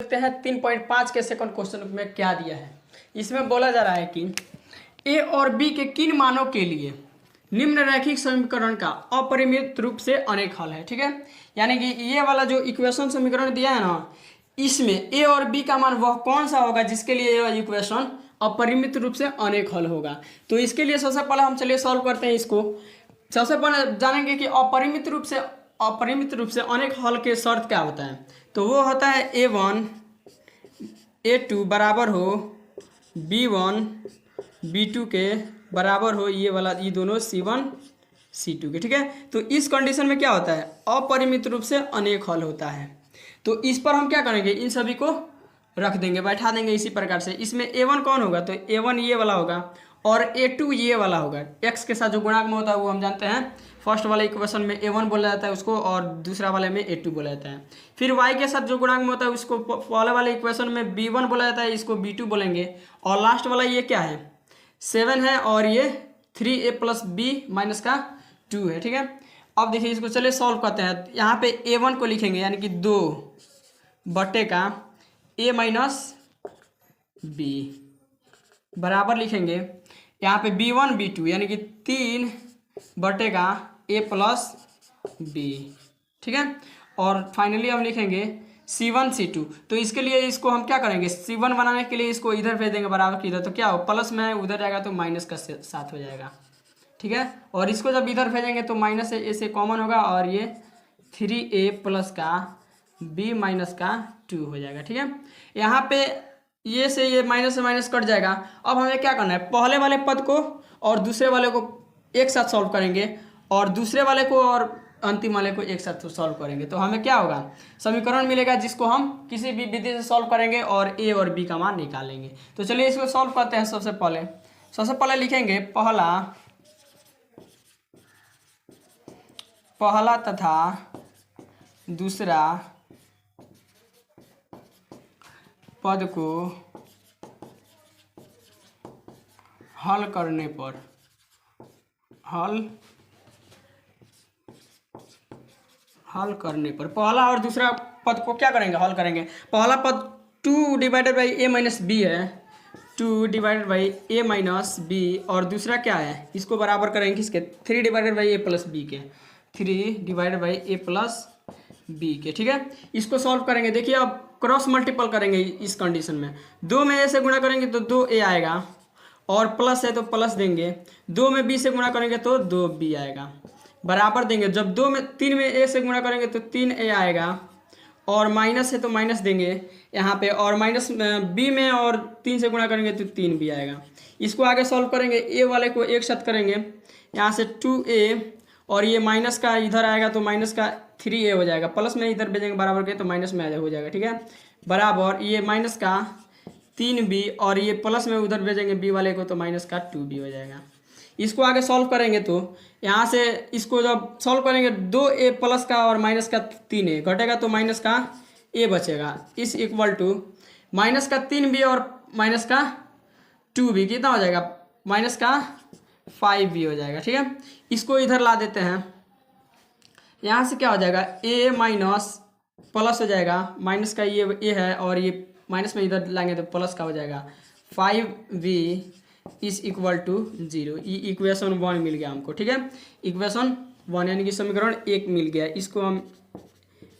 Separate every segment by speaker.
Speaker 1: देखते हैं 3.5 के सेकंड क्वेश्चन में क्या दिया है। इसमें बोला जा रहा है कि ए और बी के किन मानों के लिए निम्न रैखिक समीकरण का अपरिमित रूप से अनेक हल है। ठीक है, यानी कि ये वाला जो इक्वेशन समीकरण दिया है ना, इसमें ए और बी का मान वह कौन सा होगा जिसके लिए यह इक्वेशन अपरिमित रूप से अनेक हल होगा। तो इसके लिए सबसे पहले हम चलिए सॉल्व करते हैं इसको। सबसे पहले जानेंगे कि अपरिमित रूप से अनेक हल के शर्त क्या होता है। तो वो होता है A1 A2 बराबर हो B1 B2 के बराबर हो ये वाला, ये दोनों C1 C2 के। ठीक है, तो इस कंडीशन में क्या होता है, अपरिमित रूप से अनेक हल होता है। तो इस पर हम क्या करेंगे, इन सभी को रख देंगे, बैठा देंगे इसी प्रकार से। इसमें A1 कौन होगा, तो A1 ये वाला होगा और A2 ये वाला होगा। x के साथ जो गुणांक में होता है वो हम जानते हैं, फर्स्ट वाले इक्वेशन में A1 बोला जाता है उसको और दूसरा वाले में A2 बोला जाता है। फिर y के साथ जो गुणांक में होता है उसको पहले वाले इक्वेशन में B1 बोला जाता है, इसको B2 बोलेंगे। और लास्ट वाला ये क्या है, 7 है और ये 3a + b - का 2 है। ठीक है, अब देखिए इसको चलिए सॉल्व करते हैं। यहाँ पे A1 को लिखेंगे यानी कि 2 बटे का a - b बराबर लिखेंगे यहाँ पे B1 B2 यानी कि 3 बटे का a + b। ठीक है, और फाइनली हम लिखेंगे C1 C2। तो इसके लिए इसको हम क्या करेंगे, C1 बनाने के लिए इसको इधर भेज देंगे बराबर की इधर, तो क्या हो, प्लस में उधर जाएगा तो माइनस का साथ हो जाएगा। ठीक है, और इसको जब इधर भेजेंगे तो माइनस ए से कॉमन होगा और ये 3a + का b - का 2 हो जाएगा। ठीक है, यहाँ पे ये से ये माइनस से माइनस कट जाएगा। अब हमें क्या करना है, पहले वाले पद को और दूसरे वाले को एक साथ सॉल्व करेंगे और दूसरे वाले को और अंतिम वाले को एक साथ सॉल्व करेंगे। तो हमें क्या होगा, समीकरण मिलेगा जिसको हम किसी भी विधि से सॉल्व करेंगे और a और b का मान निकालेंगे। तो चलिए इसको सॉल्व करते हैं। सबसे पहले लिखेंगे पहला तथा दूसरा पद को हल करने पर पहला और दूसरा पद को क्या करेंगे, हल करेंगे। पहला पद 2 डिवाइडेड बाई a - b है, 2 डिवाइडेड बाई a - b, और दूसरा क्या है, इसको बराबर करेंगे किसके, 3 डिवाइडेड बाई a + b के, 3 डिवाइडेड बाई a + b के। ठीक है, इसको सॉल्व करेंगे। देखिए अब क्रॉस मल्टीपल करेंगे इस कंडीशन में, 2 में a से गुणा करेंगे तो 2a आएगा और प्लस है तो प्लस देंगे, 2 में b से गुणा करेंगे तो 2b आएगा, बराबर देंगे। जब 3 में a से गुणा करेंगे तो 3a आएगा और माइनस है तो माइनस देंगे यहाँ पे, और माइनस b में और 3 से गुणा करेंगे तो 3b आएगा। इसको आगे सॉल्व करेंगे, a वाले को एक साथ करेंगे, यहाँ से 2a और ये माइनस का इधर आएगा तो माइनस का 3a हो जाएगा, प्लस में इधर भेजेंगे बराबर के तो माइनस में हो जाएगा। ठीक है, बराबर ये माइनस का 3b और ये प्लस में उधर भेजेंगे b वाले को तो माइनस का 2b हो जाएगा। इसको आगे सॉल्व करेंगे तो यहाँ से इसको जब सॉल्व करेंगे 2a प्लस का और माइनस का 3a घटेगा तो माइनस का a बचेगा, इस इक्वल टू माइनस का 3b और माइनस का 2b कितना हो जाएगा, माइनस का 5b हो जाएगा। ठीक है, इसको इधर ला देते हैं, यहाँ से क्या हो जाएगा, a माइनस प्लस हो जाएगा, माइनस का ये a है और ये माइनस में इधर लाएंगे तो प्लस का हो जाएगा, 5b इज इक्वल टू 0। ये इक्वेशन 1 मिल गया हमको। ठीक है, इक्वेशन 1 यानी कि समीकरण 1 मिल गया। इसको हम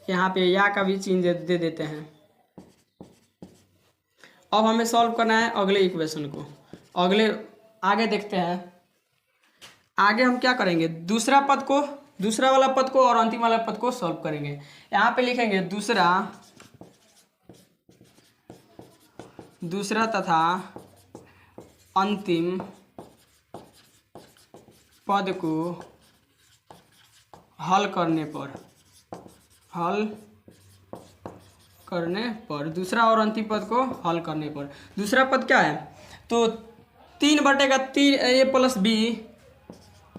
Speaker 1: यहाँ पे या का भी चिन्ह दे देते हैं। अब हमें सॉल्व करना है अगले इक्वेशन को, आगे देखते हैं। आगे हम क्या करेंगे, दूसरा वाला पद को और अंतिम वाला पद को सॉल्व करेंगे। यहाँ पे लिखेंगे दूसरा तथा अंतिम पद को हल करने पर दूसरा और अंतिम पद को हल करने पर, दूसरा पद क्या है, तो 3 बटे का a + b,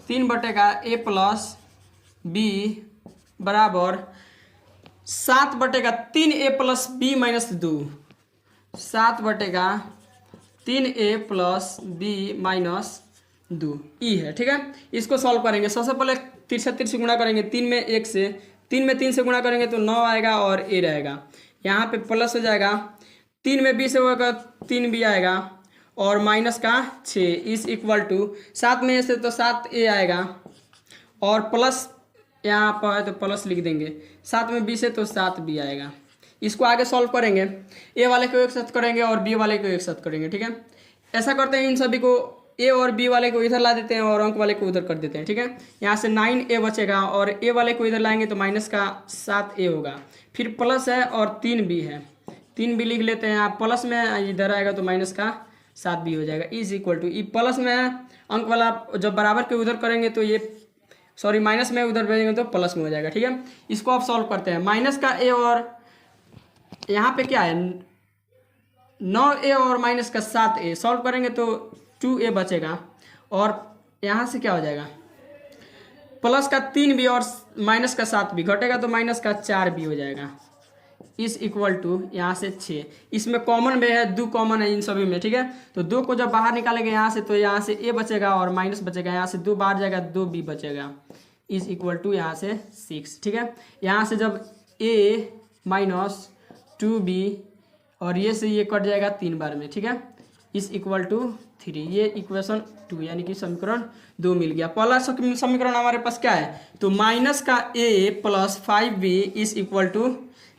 Speaker 1: 3 बटे का a + b बराबर 7 बटे का 3a + b - 2, 7 बटे का 3a + b - 2 ई है। ठीक है, इसको सॉल्व करेंगे। सबसे पहले 3 से गुणा करेंगे, 3 में 1 से 3 में 3 से गुणा करेंगे तो 9 आएगा और a रहेगा। यहाँ पे प्लस हो जाएगा, 3 में बी से होगा 3 बी आएगा और माइनस का 6 इस इक्वल टू 7 में ए से तो 7 ए आएगा और प्लस यहाँ पर है तो प्लस लिख देंगे, 7 में बी से तो 7 बी आएगा। इसको आगे सॉल्व करेंगे, ए वाले को एक साथ करेंगे और बी वाले को एक साथ करेंगे, ठीक है। ऐसा करते हैं, इन सभी को ए और बी वाले को इधर ला देते हैं और अंक वाले को उधर कर देते हैं, ठीक है। यहाँ से 9 ए बचेगा और ए वाले को इधर लाएंगे तो माइनस का 7 ए होगा, फिर प्लस है और 3 बी है, 3 बी लिख लेते हैं। यहाँ प्लस में इधर आएगा तो माइनस का 7 बी हो जाएगा is equal to, e plus में अंक वाला जब बराबर के उधर करेंगे तो ये सॉरी माइनस में उधर भेजेंगे तो प्लस में हो जाएगा, ठीक है। इसको आप सॉल्व करते हैं, माइनस का ए और यहाँ पे क्या है 9a और माइनस का 7a सॉल्व करेंगे तो 2a बचेगा और यहाँ से क्या हो जाएगा प्लस का 3b और माइनस का 7b घटेगा तो माइनस का 4b हो जाएगा इस इक्वल टू यहाँ से 6। इसमें कॉमन में है, 2 कॉमन है इन सभी में, ठीक है। तो 2 को जब बाहर निकालेंगे यहाँ से तो यहाँ से a बचेगा और माइनस बचेगा, यहाँ से 2 बाहर जाएगा 2b बचेगा इज इक्वल टू यहाँ से 6, ठीक है। यहाँ से जब a माइनस 2b और ये से ये कट जाएगा 3 बार में, ठीक है, इस इक्वल टू 3। ये इक्वेशन 2 यानी कि समीकरण 2 मिल गया। पहला समीकरण हमारे पास क्या है तो माइनस का a plus 5b is equal to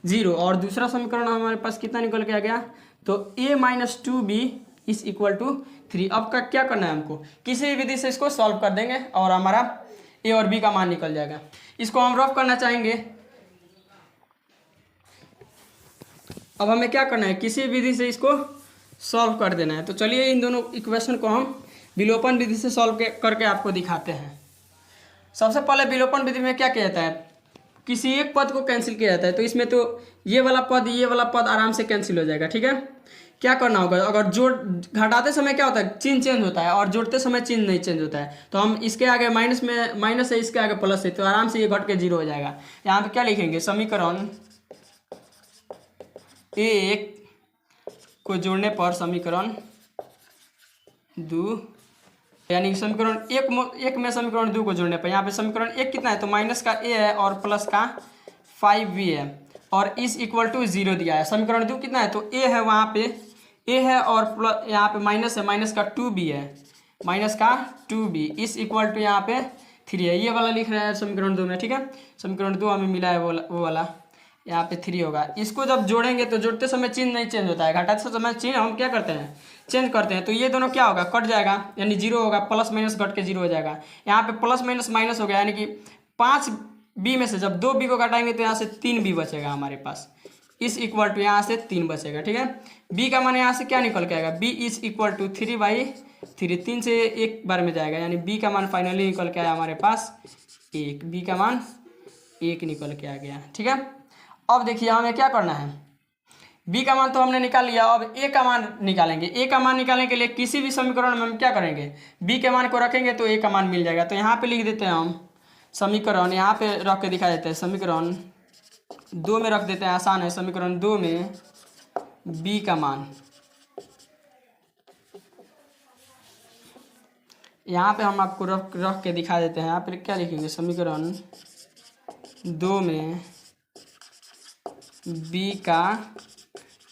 Speaker 1: 0 और दूसरा समीकरण हमारे पास कितना निकल के आ गया तो a minus 2b is equal to 3। अब का क्या करना है, हमको किसी भी विधि से इसको सॉल्व कर देंगे और हमारा a और b का मान निकल जाएगा। इसको हम रफ करना चाहेंगे। अब हमें क्या करना है, किसी विधि से इसको सॉल्व कर देना है। तो चलिए इन दोनों इक्वेशन को हम विलोपन विधि से सॉल्व करके आपको दिखाते हैं। सबसे पहले विलोपन विधि में क्या किया जाता है, किसी एक पद को कैंसिल किया जाता है। तो इसमें तो ये वाला पद आराम से कैंसिल हो जाएगा, ठीक है। क्या करना होगा, अगर जोड़ घटाते समय क्या होता है चिन्ह चेंज होता है और जोड़ते समय चिन्ह नहीं चेंज होता है, तो हम इसके आगे माइनस में माइनस है, इसके आगे प्लस है, तो आराम से ये घट के 0 हो जाएगा। यहाँ पे क्या लिखेंगे, समीकरण 1 को जोड़ने पर समीकरण 2 यानी समीकरण 1 में समीकरण 2 को जोड़ने पर यहाँ पे समीकरण 1 कितना है तो माइनस का a है और प्लस का 5b है और इस इक्वल टू 0 दिया है। समीकरण 2 कितना है तो a है, वहाँ पे a है और प्लस यहाँ पे माइनस है, माइनस का 2b है, माइनस का 2b इस इक्वल टू यहाँ पे 3 है। ये वाला लिख रहे हैं समीकरण 2 में, ठीक है। समीकरण 2 हमें मिला है वो वाला, यहाँ पे 3 होगा। इसको जब जोड़ेंगे तो जोड़ते समय चिन्ह नहीं चेंज होता है, घटाते समय चिन्ह हम क्या करते हैं चेंज करते हैं। तो ये दोनों क्या होगा कट जाएगा यानी 0 होगा, प्लस माइनस घट के 0 हो जाएगा। यहाँ पे प्लस माइनस माइनस हो गया यानी कि 5b में से जब 2b को घटाएंगे तो यहाँ से 3b बचेगा हमारे पास इस इक्वल टू यहाँ से 3 बचेगा, ठीक है। b का मान यहाँ से क्या निकल के आएगा, b इज इक्वल टू 3/3, 3 से 1 बार में जाएगा यानी b का मान फाइनली निकल के आया हमारे पास 1, b का मान 1 निकल के आ गया, ठीक है। अब देखिए हमें क्या करना है, b का मान तो हमने निकाल लिया, अब a का मान निकालेंगे। a का मान निकालने के लिए किसी भी समीकरण में हम क्या करेंगे b के मान को रखेंगे तो a का मान मिल जाएगा। तो यहाँ पे लिख देते हैं हम समीकरण, यहाँ पे रख के दिखा देते हैं, समीकरण 2 में रख देते हैं, आसान है। समीकरण 2 में b का मान यहाँ पे हम आपको रख के दिखा देते हैं। यहाँ पे क्या लिखेंगे, समीकरण 2 में b का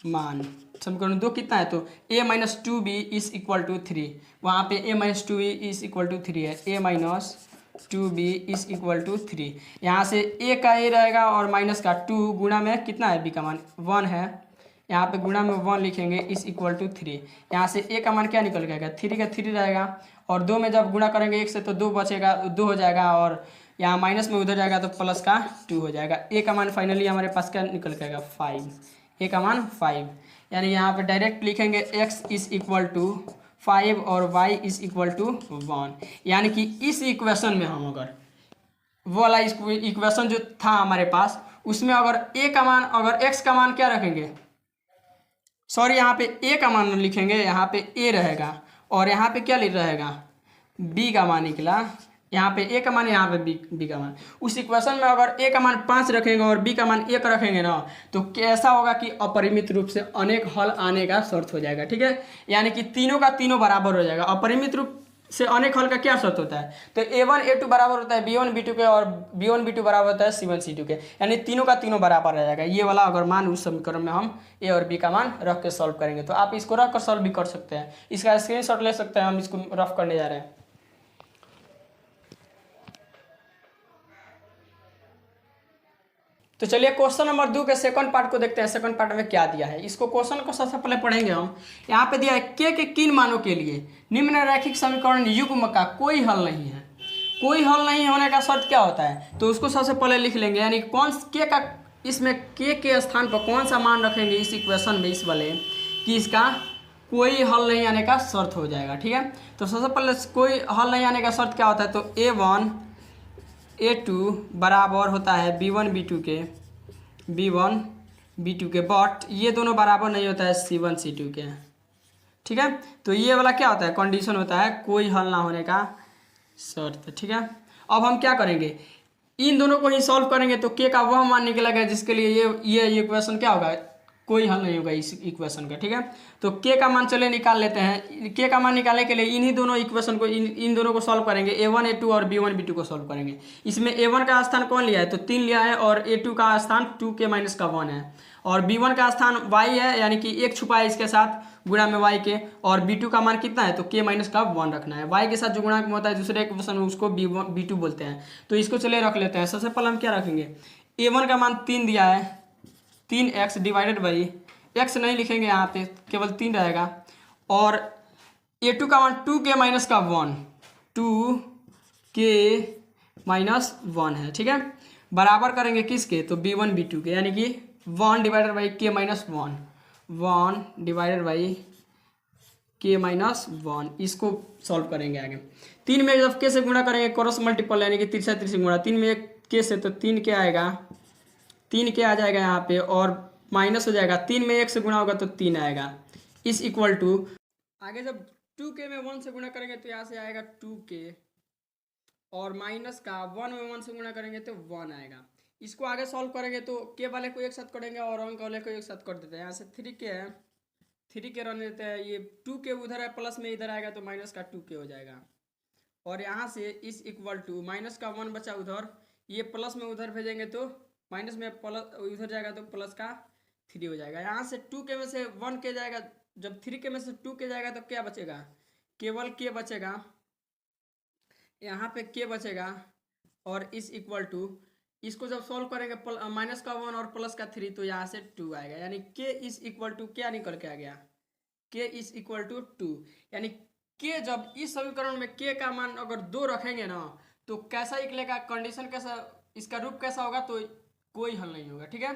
Speaker 1: मान, समीकरण 2 कितना है तो a minus 2b is equal to 3, वहाँ पे a minus 2b is equal to 3 है, a minus 2b is equal to 3। यहाँ से a का a रहेगा और माइनस का 2 गुणा में कितना है b का मान 1 है, यहाँ पे गुणा में 1 लिखेंगे इज इक्वल टू 3। यहाँ से a का मान क्या निकल जाएगा 3 का 3 रहेगा और 2 में जब गुणा करेंगे 1 से तो 2 बचेगा, 2 हो जाएगा और यहाँ माइनस में उधर जाएगा तो प्लस का 2 हो जाएगा। a का मान फाइनली हमारे पास क्या निकल के आएगा 5, a का मान 5 यानी यहाँ पे डायरेक्ट लिखेंगे x इज इक्वल टू 5 और y इज इक्वल टू 1। यानी कि इस इक्वेशन में हम अगर वो वाला इक्वेशन जो था हमारे पास उसमें अगर a का मान अगर x का मान क्या रखेंगे, सॉरी यहाँ पे a का मान लिखेंगे, यहाँ पे a रहेगा और यहाँ पे क्या लिख रहेगा b का मान निकला, यहाँ पे a का मान यहाँ पे b का मान। उस इक्वेशन में अगर a का मान 5 रखेंगे और b का मान 1 रखेंगे ना तो कैसा होगा कि अपरिमित रूप से अनेक हल आने का शर्त हो जाएगा, ठीक है। यानी कि तीनों का तीनों बराबर हो जाएगा। अपरिमित रूप से अनेक हल का क्या शर्त होता है? तो A1 A2 बराबर होता है B1 B2 के, और B1 B2 बराबर होता है C1 C2 के, यानी तीनों का तीनों बराबर रह जाएगा। ये वाला अगर मान उस समीकरण में हम A और B का मान रख के सॉल्व करेंगे, तो आप इसको रख कर सॉल्व भी कर सकते हैं। इसका स्क्रीनशॉट ले सकते हैं, हम इसको रफ करने जा रहे हैं। तो चलिए क्वेश्चन नंबर 2 के सेकंड पार्ट को देखते हैं। सेकंड पार्ट में क्या दिया है, इसको क्वेश्चन को सबसे पहले पढ़ेंगे हम। यहाँ पे दिया है के किन मानों के लिए निम्न रैखिक समीकरण युग्म का कोई हल नहीं है। कोई हल नहीं होने का शर्त क्या होता है, तो उसको सबसे पहले लिख लेंगे, यानी कौन के का, इसमें के स्थान पर कौन सा मान रखेंगे इस इक्वेशन में, इस वाले कि इसका कोई हल नहीं आने का शर्त हो जाएगा। ठीक है, तो सबसे पहले कोई हल नहीं आने का शर्त क्या होता है, तो A1 A2 बराबर होता है B1 B2 के, बट ये दोनों बराबर नहीं होता है C1 C2 के। ठीक है, तो ये वाला क्या होता है, कंडीशन होता है कोई हल ना होने का शर्त। ठीक है, अब हम क्या करेंगे, इन दोनों को ही सॉल्व करेंगे, तो के का वह मान निकलेगा जिसके लिए ये इक्वेशन क्या होगा, कोई हल नहीं होगा इस इक्वेशन का। ठीक है, तो के का मान चले निकाल लेते हैं। के का मान निकालने के लिए इन्हीं दोनों इक्वेशन को, इन दोनों को सॉल्व करेंगे। A1 A2 और B1 B2 को सॉल्व करेंगे। इसमें A1 का स्थान कौन लिया है, तो 3 लिया है, और A2 का स्थान 2k माइनस का 1 है, और B1 का स्थान y है, यानी कि 1 छुपा है इसके साथ गुणा में y के, और B2 का मान कितना है, तो k माइनस का 1 रखना है। y के साथ जो गुणा होता है दूसरे इक्वेशन में, उसको B2 बोलते हैं। तो इसको चलिए रख लेते हैं। सबसे पहले हम क्या रखेंगे, A1 का मान 3 दिया है, 3x डिवाइडेड बाई, x नहीं लिखेंगे यहाँ पे, केवल 3 रहेगा, और A2 का मान 2k माइनस का 1, 2k माइनस 1 है। ठीक है, बराबर करेंगे किसके, तो B1 B2 के, यानी कि 1 divided by k minus 1, 1 divided by k minus 1। इसको सॉल्व करेंगे आगे। 3 में जब k से गुणा करेंगे क्रॉस मल्टीपल, यानी कि तिरछा तिरछी गुणा, 3 में k से, तो 3k आएगा, 3k आ जाएगा यहाँ पे, और माइनस हो जाएगा, 3 में 1 से गुणा होगा तो 3 आएगा, इस इक्वल टू, आगे जब 2k में 1 से गुणा करेंगे तो यहाँ से आएगा 2k, और माइनस का 1 में 1 से गुणा करेंगे तो 1 आएगा। इसको आगे सॉल्व करेंगे तो के वाले को एक साथ करेंगे और अंक वाले को एक साथ कर देते हैं। यहाँ से 3k है, 3k रहने देते हैं, ये 2k उधर है, प्लस में इधर आएगा तो माइनस का 2k हो जाएगा, और यहाँ से इस इक्वल टू माइनस का 1 बचा उधर, ये प्लस में उधर भेजेंगे तो माइनस में प्लस उधर जाएगा तो प्लस का 3 हो जाएगा। यहाँ से 2k में से 1k जाएगा, जब 3k में से 2k जाएगा तो क्या बचेगा, केवल k बचेगा, यहाँ पे k बचेगा, और इस इक्वल टू, इसको जब सॉल्व करेंगे माइनस का 1 और प्लस का 3, तो यहाँ से 2 आएगा, यानी k इस इक्वल टू क्या निकल के आ गया, k इस इक्वल टू 2, यानी k जब इस समीकरण में k का मान अगर 2 रखेंगे ना, तो कैसा निकलेगा, कंडीशन कैसा, इसका रूप कैसा होगा, तो कोई हल नहीं होगा। ठीक है,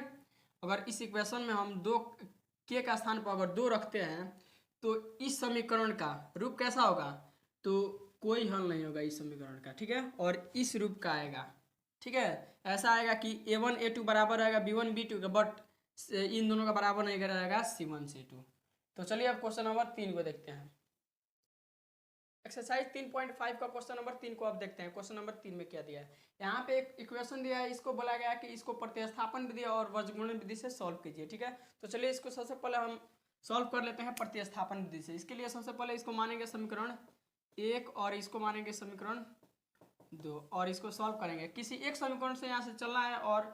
Speaker 1: अगर इस इक्वेशन में हम 2 k का स्थान पर अगर 2 रखते हैं, तो इस समीकरण का रूप कैसा होगा, तो कोई हल नहीं होगा इस समीकरण का। ठीक है, और इस रूप का आएगा। ठीक है, ऐसा आएगा कि A1 A2 बराबर रहेगा B1 B2 का, बट इन दोनों का बराबर नहीं रहेगा C1 C2। तो चलिए अब क्वेश्चन नंबर 3 को देखते हैं। एक्सरसाइज 3.5 का क्वेश्चन नंबर 3 को अब देखते हैं। क्वेश्चन नंबर 3 में क्या दिया है, यहाँ पे एक इक्वेशन दिया है, इसको बोला गया है कि इसको प्रतिस्थापन विधि और वर्गमूल विधि से सॉल्व कीजिए। ठीक है, तो चलिए इसको सबसे पहले हम सॉल्व कर लेते हैं प्रतिस्थापन विधि से। इसके लिए सबसे पहले इसको मानेंगे समीकरण 1 और इसको मानेंगे समीकरण 2, और इसको सॉल्व करेंगे। किसी एक समीकरण से यहाँ से चलना है और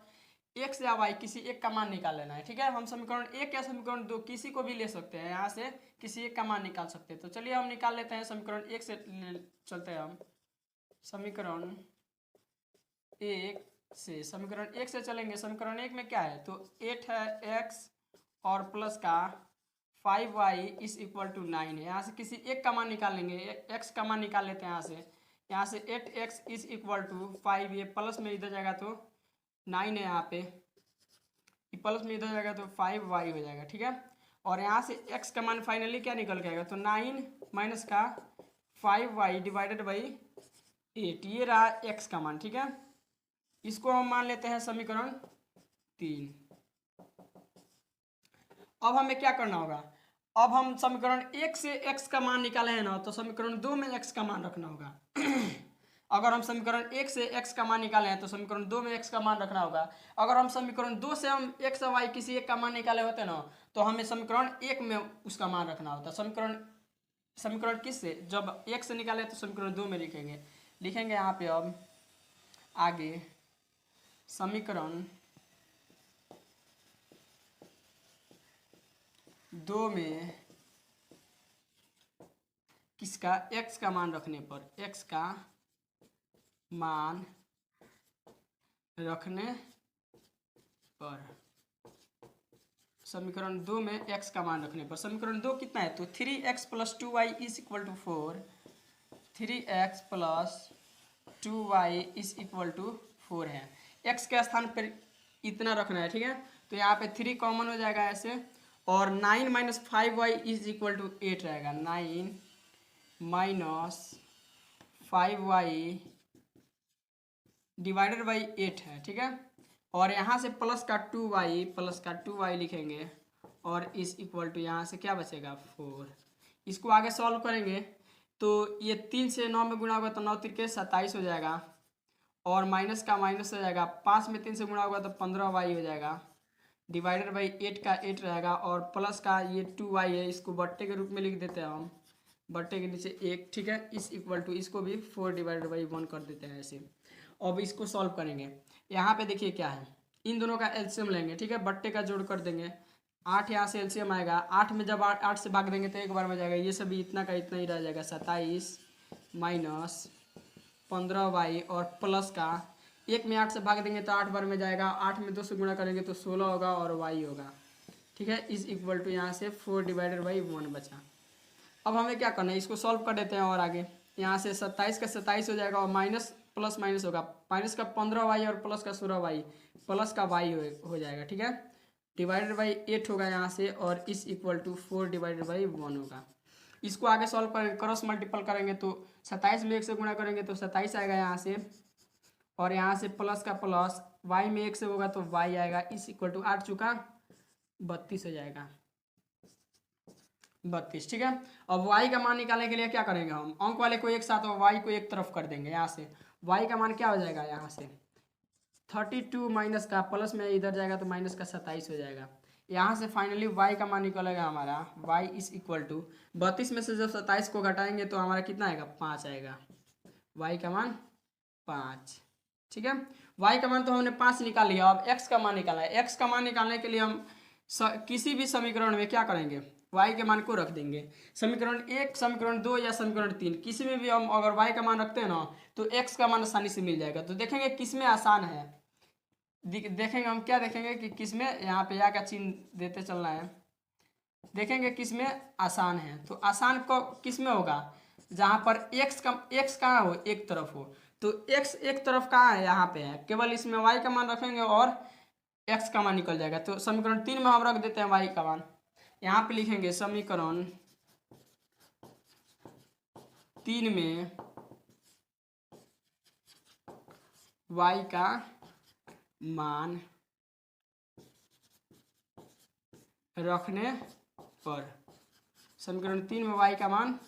Speaker 1: x या y किसी एक का मान निकाल लेना है। ठीक है, हम समीकरण 1 या समीकरण 2 किसी को भी ले सकते हैं, यहाँ से किसी एक का मान निकाल सकते हैं। तो चलिए हम निकाल लेते हैं, समीकरण 1 से चलते हैं हम। समीकरण 1 से, समीकरण 1 से चलेंगे। समीकरण 1 में क्या है, तो 8 है x और प्लस का 5y इस इक्वल टू 9 है। यहाँ से किसी एक का मान निकाल लेंगे, x का मान निकाल लेते हैं। यहाँ से 8x इस इक्वल टू 5, ये प्लस में इधर जाएगा तो 9 है, यहाँ पे प्लस में इधर जाएगा तो 5y हो जाएगा। ठीक है, और यहाँ से x का मान फाइनली क्या निकल के आएगा, तो 9 माइनस का 5y डिवाइडेड बाई 8, ये रहा x का मान। ठीक है, इसको हम मान लेते हैं समीकरण 3। अब हमें क्या करना होगा, अब हम समीकरण 1 से x का मान निकाले हैं ना, तो समीकरण 2 में x का मान रखना होगा। अगर हम समीकरण 1 से x का मान निकाले हैं तो समीकरण 2 में x का मान रखना होगा। अगर हम समीकरण 2 से हम x और y किसी एक का मान निकाले होते ना, तो हमें समीकरण 1 में उसका मान रखना होता। समीकरण समीकरण किस से, जब एक से निकाले तो समीकरण 2 में लिखेंगे यहाँ पे। अब आगे समीकरण 2 में किसका, x का मान रखने पर, x का मान रखने पर, समीकरण 2 में x का मान रखने पर, समीकरण 2 कितना है, तो 3x + 2y = 4, 3x + 2y = 4 है। x के स्थान पर इतना रखना है, ठीक है। तो यहाँ पे 3 कॉमन हो जाएगा ऐसे, और 9 - 5y = 8 रहेगा। 9 - 5y / 8 है, ठीक है। और यहाँ से प्लस का 2y लिखेंगे, और इस इक्वल टू यहाँ से क्या बचेगा 4। इसको आगे सॉल्व करेंगे तो ये 3 से 9 में गुणा होगा तो 9 3 27 हो जाएगा, और माइनस का माइनस हो जाएगा, 5 में 3 से गुणा होगा तो 15y हो जाएगा, / 8 का 8 रहेगा, और प्लस का ये 2y है, इसको बट्टे के रूप में लिख देते हैं हम, बट्टे के नीचे 1, ठीक है। इस इक्वल टू इसको भी 4 / 1 कर देते हैं ऐसे। अब इसको सॉल्व करेंगे। यहाँ पे देखिए क्या है, इन दोनों का एलसीएम लेंगे, ठीक है, बट्टे का जोड़ कर देंगे। 8 यहाँ से एलसीएम आएगा, 8 में जब 8 से भाग देंगे तो एक बार में जाएगा, ये सभी इतना का इतना ही रह जाएगा। 27 - 15y, और प्लस का 1 में 8 से भाग देंगे तो 8 बार में जाएगा, 8 में 2 से गुणा करेंगे तो 16 होगा, और y होगा, ठीक है। इस इक्वल टू यहाँ से 4 / 1 बचा। अब हमें क्या करना है, इसको सॉल्व कर देते हैं। और आगे यहाँ से 27 का 27 हो जाएगा, और माइनस प्लस माइनस होगा, माइनस का 15y और प्लस का 16y, प्लस का y हो जाएगा, ठीक है। / 8 होगा यहाँ से, और इस इक्वल टू 4 / 1 होगा। इसको आगे सॉल्व करेंगे, क्रॉस मल्टीपल करेंगे तो 27 में 1 से गुणा करेंगे तो 27 आएगा यहाँ से, और यहाँ से प्लस का प्लस, y में 1 से होगा तो y आएगा, इस इक्वल टू 8 चुका 32 हो जाएगा, 32, ठीक है। अब y का मान निकालने के लिए क्या करेंगे, हम अंक वाले को एक साथ और y को एक तरफ कर देंगे। यहाँ से y का मान क्या हो जाएगा, यहाँ से 32 माइनस का प्लस में इधर जाएगा तो माइनस का 27 हो जाएगा। यहाँ से फाइनली y का मान निकलेगा हमारा, y = 32 में से जब 27 को घटाएंगे तो हमारा कितना आएगा, 5 आएगा, y का मान 5, ठीक है। y का मान तो हमने 5 निकाल लिया। अब x का मान निकालना है। x का मान निकालने के लिए हम किसी भी समीकरण में क्या करेंगे, y के मान को रख देंगे। समीकरण 1, समीकरण 2 या समीकरण 3, किसी में भी हम अगर y का मान रखते हैं ना तो x का मान आसानी से मिल जाएगा। तो देखेंगे किस में आसान है, देखेंगे हम क्या देखेंगे कि किस में, यहाँ पे या का चिन्ह देते चलना है, देखेंगे किस में आसान है। तो आसान को किस में होगा, जहाँ पर x कहाँ हो, एक तरफ हो। तो x एक तरफ कहाँ है, यहाँ पे है, केवल इसमें y का मान रखेंगे और x का मान निकल जाएगा। तो समीकरण 3 में हम रख देते हैं y का मान, यहाँ पे लिखेंगे समीकरण 3 में y का मान रखने पर, समीकरण 3 में y का मान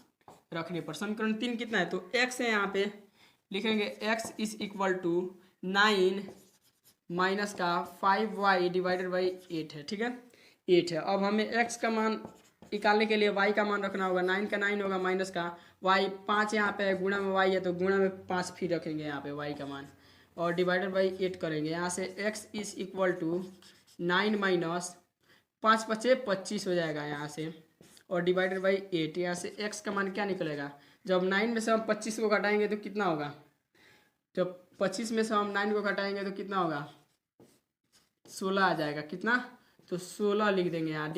Speaker 1: रखने पर, समीकरण 3 कितना है, तो x है, यहाँ पे लिखेंगे x = 9 माइनस का 5y / 8 है, ठीक है, 8 है। अब हमें x का मान निकालने के लिए y का मान रखना होगा, 9 का 9 होगा, माइनस का y, 5 यहाँ पे है, गुणा में y है तो गुणा में 5 फिर रखेंगे यहाँ पे y का मान, और / 8 करेंगे। यहाँ से x = 9 माइनस 5 × 5 = 25 हो जाएगा यहाँ से, और / 8, यहाँ से x का मान क्या निकलेगा, जब 9 में से हम 25 को घटाएंगे तो कितना होगा, जब 25 में से हम 9 को घटाएंगे तो कितना होगा, 16 आ जाएगा, कितना, तो 16 लिख देंगे यहाँ, /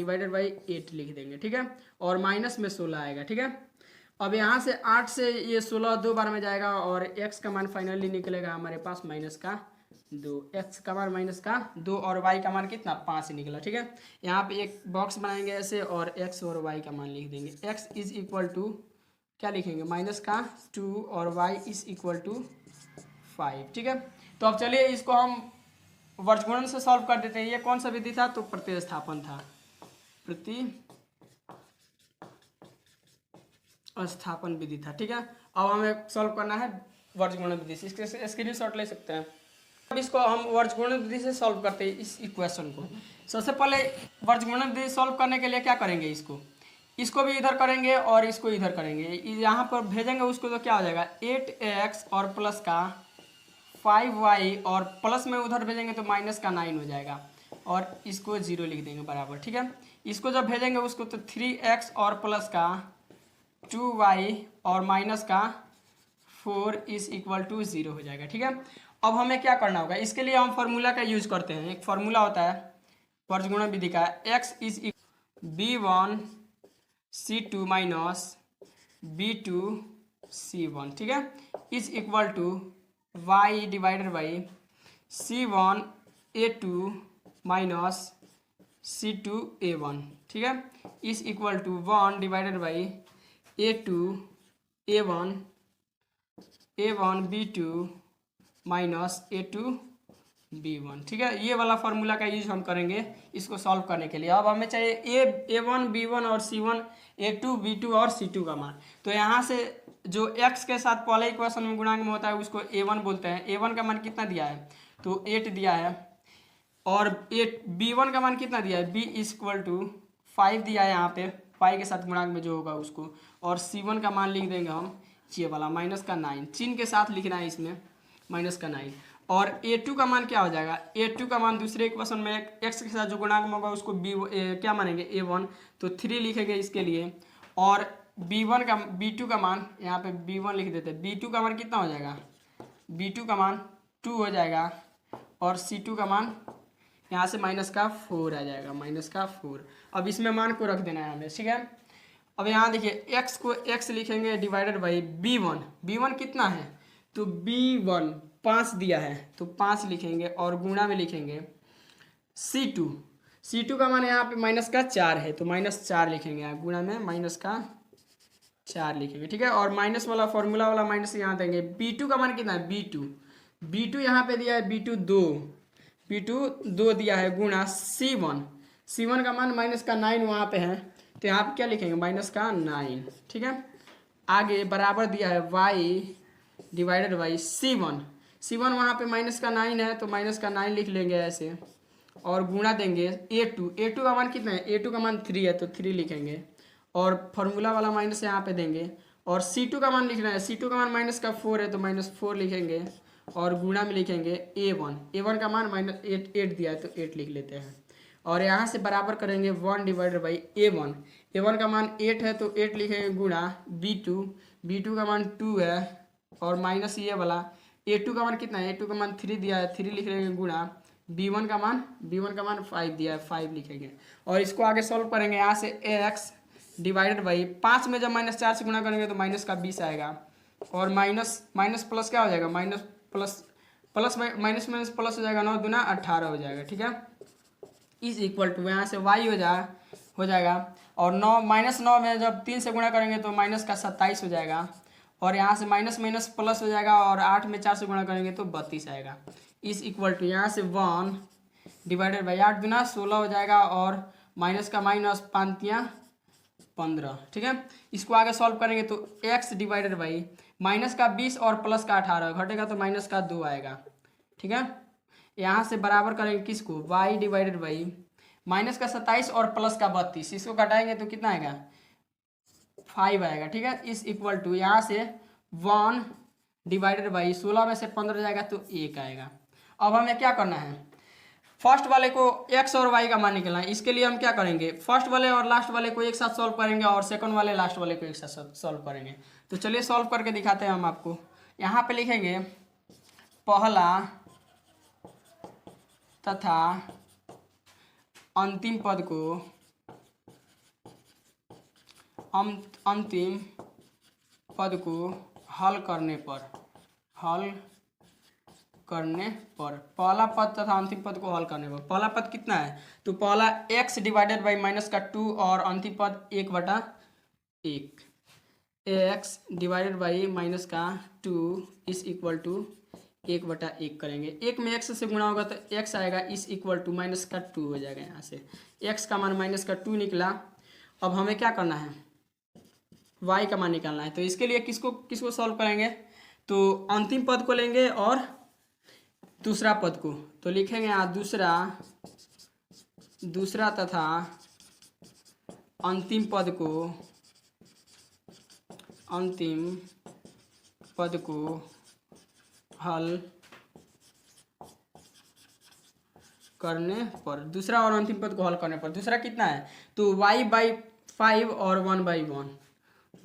Speaker 1: 8 लिख देंगे, ठीक है, और माइनस में 16 आएगा, ठीक है। अब यहाँ से 8 से ये 16 दो बार में जाएगा, और x का मान फाइनली निकलेगा हमारे पास -2, x का मान -2, और y का मान कितना, 5 निकला, ठीक है। यहाँ पे एक बॉक्स बनाएंगे ऐसे, और x और y का मान लिख देंगे। x = क्या लिखेंगे, -2, और y = 5, ठीक है। तो अब चलिए इसको हम वर्गगुणन से सॉल्व कर देते हैं। ये कौन सा विधि था, तो प्रतिस्थापन था, प्रतिस्थापन विधि था, ठीक है। अब हमें सॉल्व करना है वर्गगुणन विधि से, इसके स्क्रीनशॉट ले सकते हैं। अब इसको हम वर्गगुणन विधि से सॉल्व करते हैं इस इक्वेशन को। सबसे पहले वर्गगुणन विधि सॉल्व करने के लिए क्या करेंगे, इसको इसको भी इधर करेंगे और इसको इधर करेंगे, यहाँ पर भेजेंगे उसको तो क्या हो जाएगा 8x और प्लस का 5y और प्लस में उधर भेजेंगे तो माइनस का 9 हो जाएगा और इसको 0 लिख देंगे बराबर। ठीक है, इसको जब भेजेंगे उसको तो 3x और प्लस का 2y और माइनस का 4 इज इक्वल टू 0 हो जाएगा। ठीक है, अब हमें क्या करना होगा, इसके लिए हम फार्मूला का यूज करते हैं। एक फार्मूला होता है वर्गगुणन विधि का, x is b1 c2 minus b2 c1। ठीक है, is equal to y divided by c1 a2 minus c2 a1। ठीक है, is equal to 1 divided by a2 a1 b2 minus a2 b1। ठीक है, ये वाला फार्मूला का यूज हम करेंगे इसको सॉल्व करने के लिए। अब हमें चाहिए a1 b1 और c1 a2 b2 और c2 का मान। तो यहाँ से जो x के साथ पहले इक्वेशन में गुणांक में होता है उसको a1 बोलते हैं। a1 का मान कितना दिया है तो 8 दिया है और b1 का मान कितना दिया है b इज इक्वल टू 5 दिया है यहाँ पे, 5 के साथ गुणांक में जो होगा उसको, और c1 का मान लिख देंगे हम ये वाला माइनस का 9, चिन्ह के साथ लिखना है इसमें माइनस का 9। और a2 का मान क्या हो जाएगा, a2 का मान दूसरे इक्वेशन में x के साथ जो गुणांक में होगा उसको क्या मानेंगे a1, तो 3 लिखेंगे इसके लिए। और b2 का मान यहाँ पे b1 लिख देते हैं, b2 का मान कितना हो जाएगा, b2 का मान 2 हो जाएगा और c2 का मान यहाँ से माइनस का 4 आ जाएगा, माइनस का 4। अब इसमें मान को रख देना है हमें। ठीक है, अब यहाँ देखिए x को x लिखेंगे डिवाइडेड बाई b1 कितना है तो b1 5 दिया है तो 5 लिखेंगे और गुणा में लिखेंगे c2 का मान यहाँ पे माइनस का 4 है तो माइनस 4 लिखेंगे, यहाँ गुणा में माइनस का 4 लिखेंगे। ठीक है, और माइनस वाला फॉर्मूला वाला माइनस यहाँ देंगे। b2 का मान कितना है b2 यहाँ पे दिया है b2 2 दिया है गुणा c1 का मान माइनस का 9 वहाँ पे है तो यहाँ पे क्या लिखेंगे माइनस का 9। ठीक है, आगे बराबर दिया है y डिवाइडेड बाई c1 वहाँ पे माइनस का 9 है तो माइनस का 9 लिख लेंगे ऐसे और गुणा देंगे a2 का मान कितना है, a2 का मान 3 है तो 3 लिखेंगे और फार्मूला वाला माइनस यहाँ पे देंगे। और c2 का मान लिखना है, c2 का मान माइनस का 4 है तो माइनस 4 लिखेंगे और गुणा में लिखेंगे a1 का मान माइनस 8 दिया है तो 8 लिख लेते हैं और यहाँ से बराबर करेंगे 1 डिवाइडेड बाई a1 का मान 8 है तो 8 लिखेंगे गुणा b2 का मान 2 है और माइनस ये वाला a2 का मान कितना है, a2 का मान 3 दिया है 3 लिख लेंगे गुणा b1 का मान 5 दिया है 5 लिखेंगे और इसको आगे सॉल्व करेंगे। यहाँ से x डिवाइडेड बाई 5 में जब माइनस 4 से गुणा करेंगे तो माइनस का 20 आएगा और माइनस प्लस क्या हो जाएगा, माइनस प्लस हो जाएगा, 9 दूना 18 हो जाएगा। ठीक है, इज इक्वल टू यहाँ से y हो जाएगा और 9 में जब 3 से गुणा करेंगे तो माइनस का 27 हो जाएगा और यहाँ से माइनस प्लस हो जाएगा और 8 में 4 से गुणा करेंगे तो 32 आएगा। इज इक्वल टू यहाँ से 1 डिवाइडेड बाई 8 दूना 16 हो जाएगा और माइनस का माइनस 5 15। ठीक है, इसको आगे सॉल्व करेंगे तो x डिवाइडेड बाई माइनस का 20 और प्लस का 18 घटेगा तो माइनस का 2 आएगा। ठीक है, यहाँ से बराबर करेंगे किसको, y डिवाइडेड बाई माइनस का 27 और प्लस का 32, इसको घटाएंगे तो कितना आएगा 5 आएगा। ठीक है, इस इक्वल टू यहाँ से 1 डिवाइडेड बाई 16 में से 15 जाएगा तो 1 आएगा। अब हमें क्या करना है, फर्स्ट वाले को x और y का मान निकलना है। इसके लिए हम क्या करेंगे, फर्स्ट वाले और लास्ट वाले को एक साथ सॉल्व करेंगे और सेकंड वाले लास्ट वाले को एक साथ सॉल्व करेंगे। तो चलिए सॉल्व करके दिखाते हैं हम आपको। यहाँ पे लिखेंगे पहला तथा अंतिम पद को हल करने पर पहला पद तथा अंतिम पद को हल करने पर पहला पद कितना है तो पहला x डिवाइडेड बाई माइनस का 2 और अंतिम पद 1/1 x डिवाइडेड बाई माइनस का 2 इज इक्वल टू 1/1 करेंगे। 1 में x से गुणा होगा तो x आएगा इस इक्वल टू माइनस का 2 हो जाएगा। यहाँ से x का मान माइनस का 2 निकला। अब हमें क्या करना है, y का मान निकालना है। तो इसके लिए किसको सॉल्व करेंगे, तो अंतिम पद को लेंगे और दूसरा पद को, तो लिखेंगे यहाँ दूसरा तथा अंतिम पद को हल करने पर, दूसरा और अंतिम पद को हल करने पर, दूसरा कितना है तो y/5 और 1/1,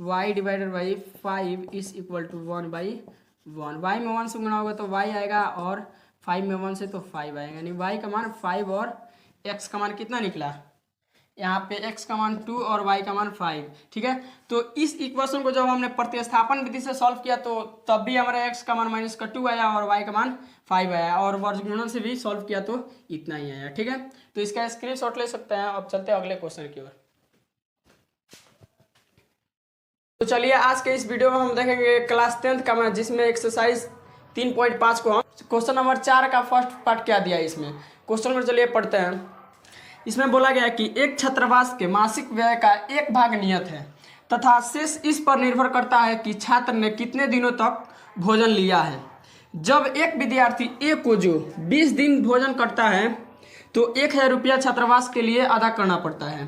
Speaker 1: y divided by 5 is equal to 1/1। y में 1 से गुना होगा तो y आएगा और 5 में 1 से तो 5 आएगा, यानी y का मान 5 और x का मान कितना निकला, यहाँ पे x का मान 2 और y का मान 5। ठीक है, तो इस इक्वेशन को जब हमने प्रतिस्थापन विधि से सॉल्व किया तो तब भी हमारा x का मान -2 आया और y का मान 5 आया, और वर्गमूल से भी सॉल्व किया तो इतना ही आया। ठीक है, तो इसका स्क्रीनशॉट ले सकते हैं। अब चलते हैं अगले क्वेश्चन की ओर। तो चलिए आज के इस वीडियो में हम देखेंगे क्लास 10th का मैथ, जिसमें एक्सरसाइज 3.5 को हम क्वेश्चन नंबर 4 का फर्स्ट पार्ट क्या दिया है इसमें। क्वेश्चन नंबर चलिए पढ़ते हैं। इसमें बोला गया कि एक छात्रावास के मासिक व्यय का 1 भाग नियत है तथा शेष इस पर निर्भर करता है कि छात्र ने कितने दिनों तक भोजन लिया है। जब एक विद्यार्थी ए को जो 20 दिन भोजन करता है तो 1000 रुपया छात्रावास के लिए अदा करना पड़ता है।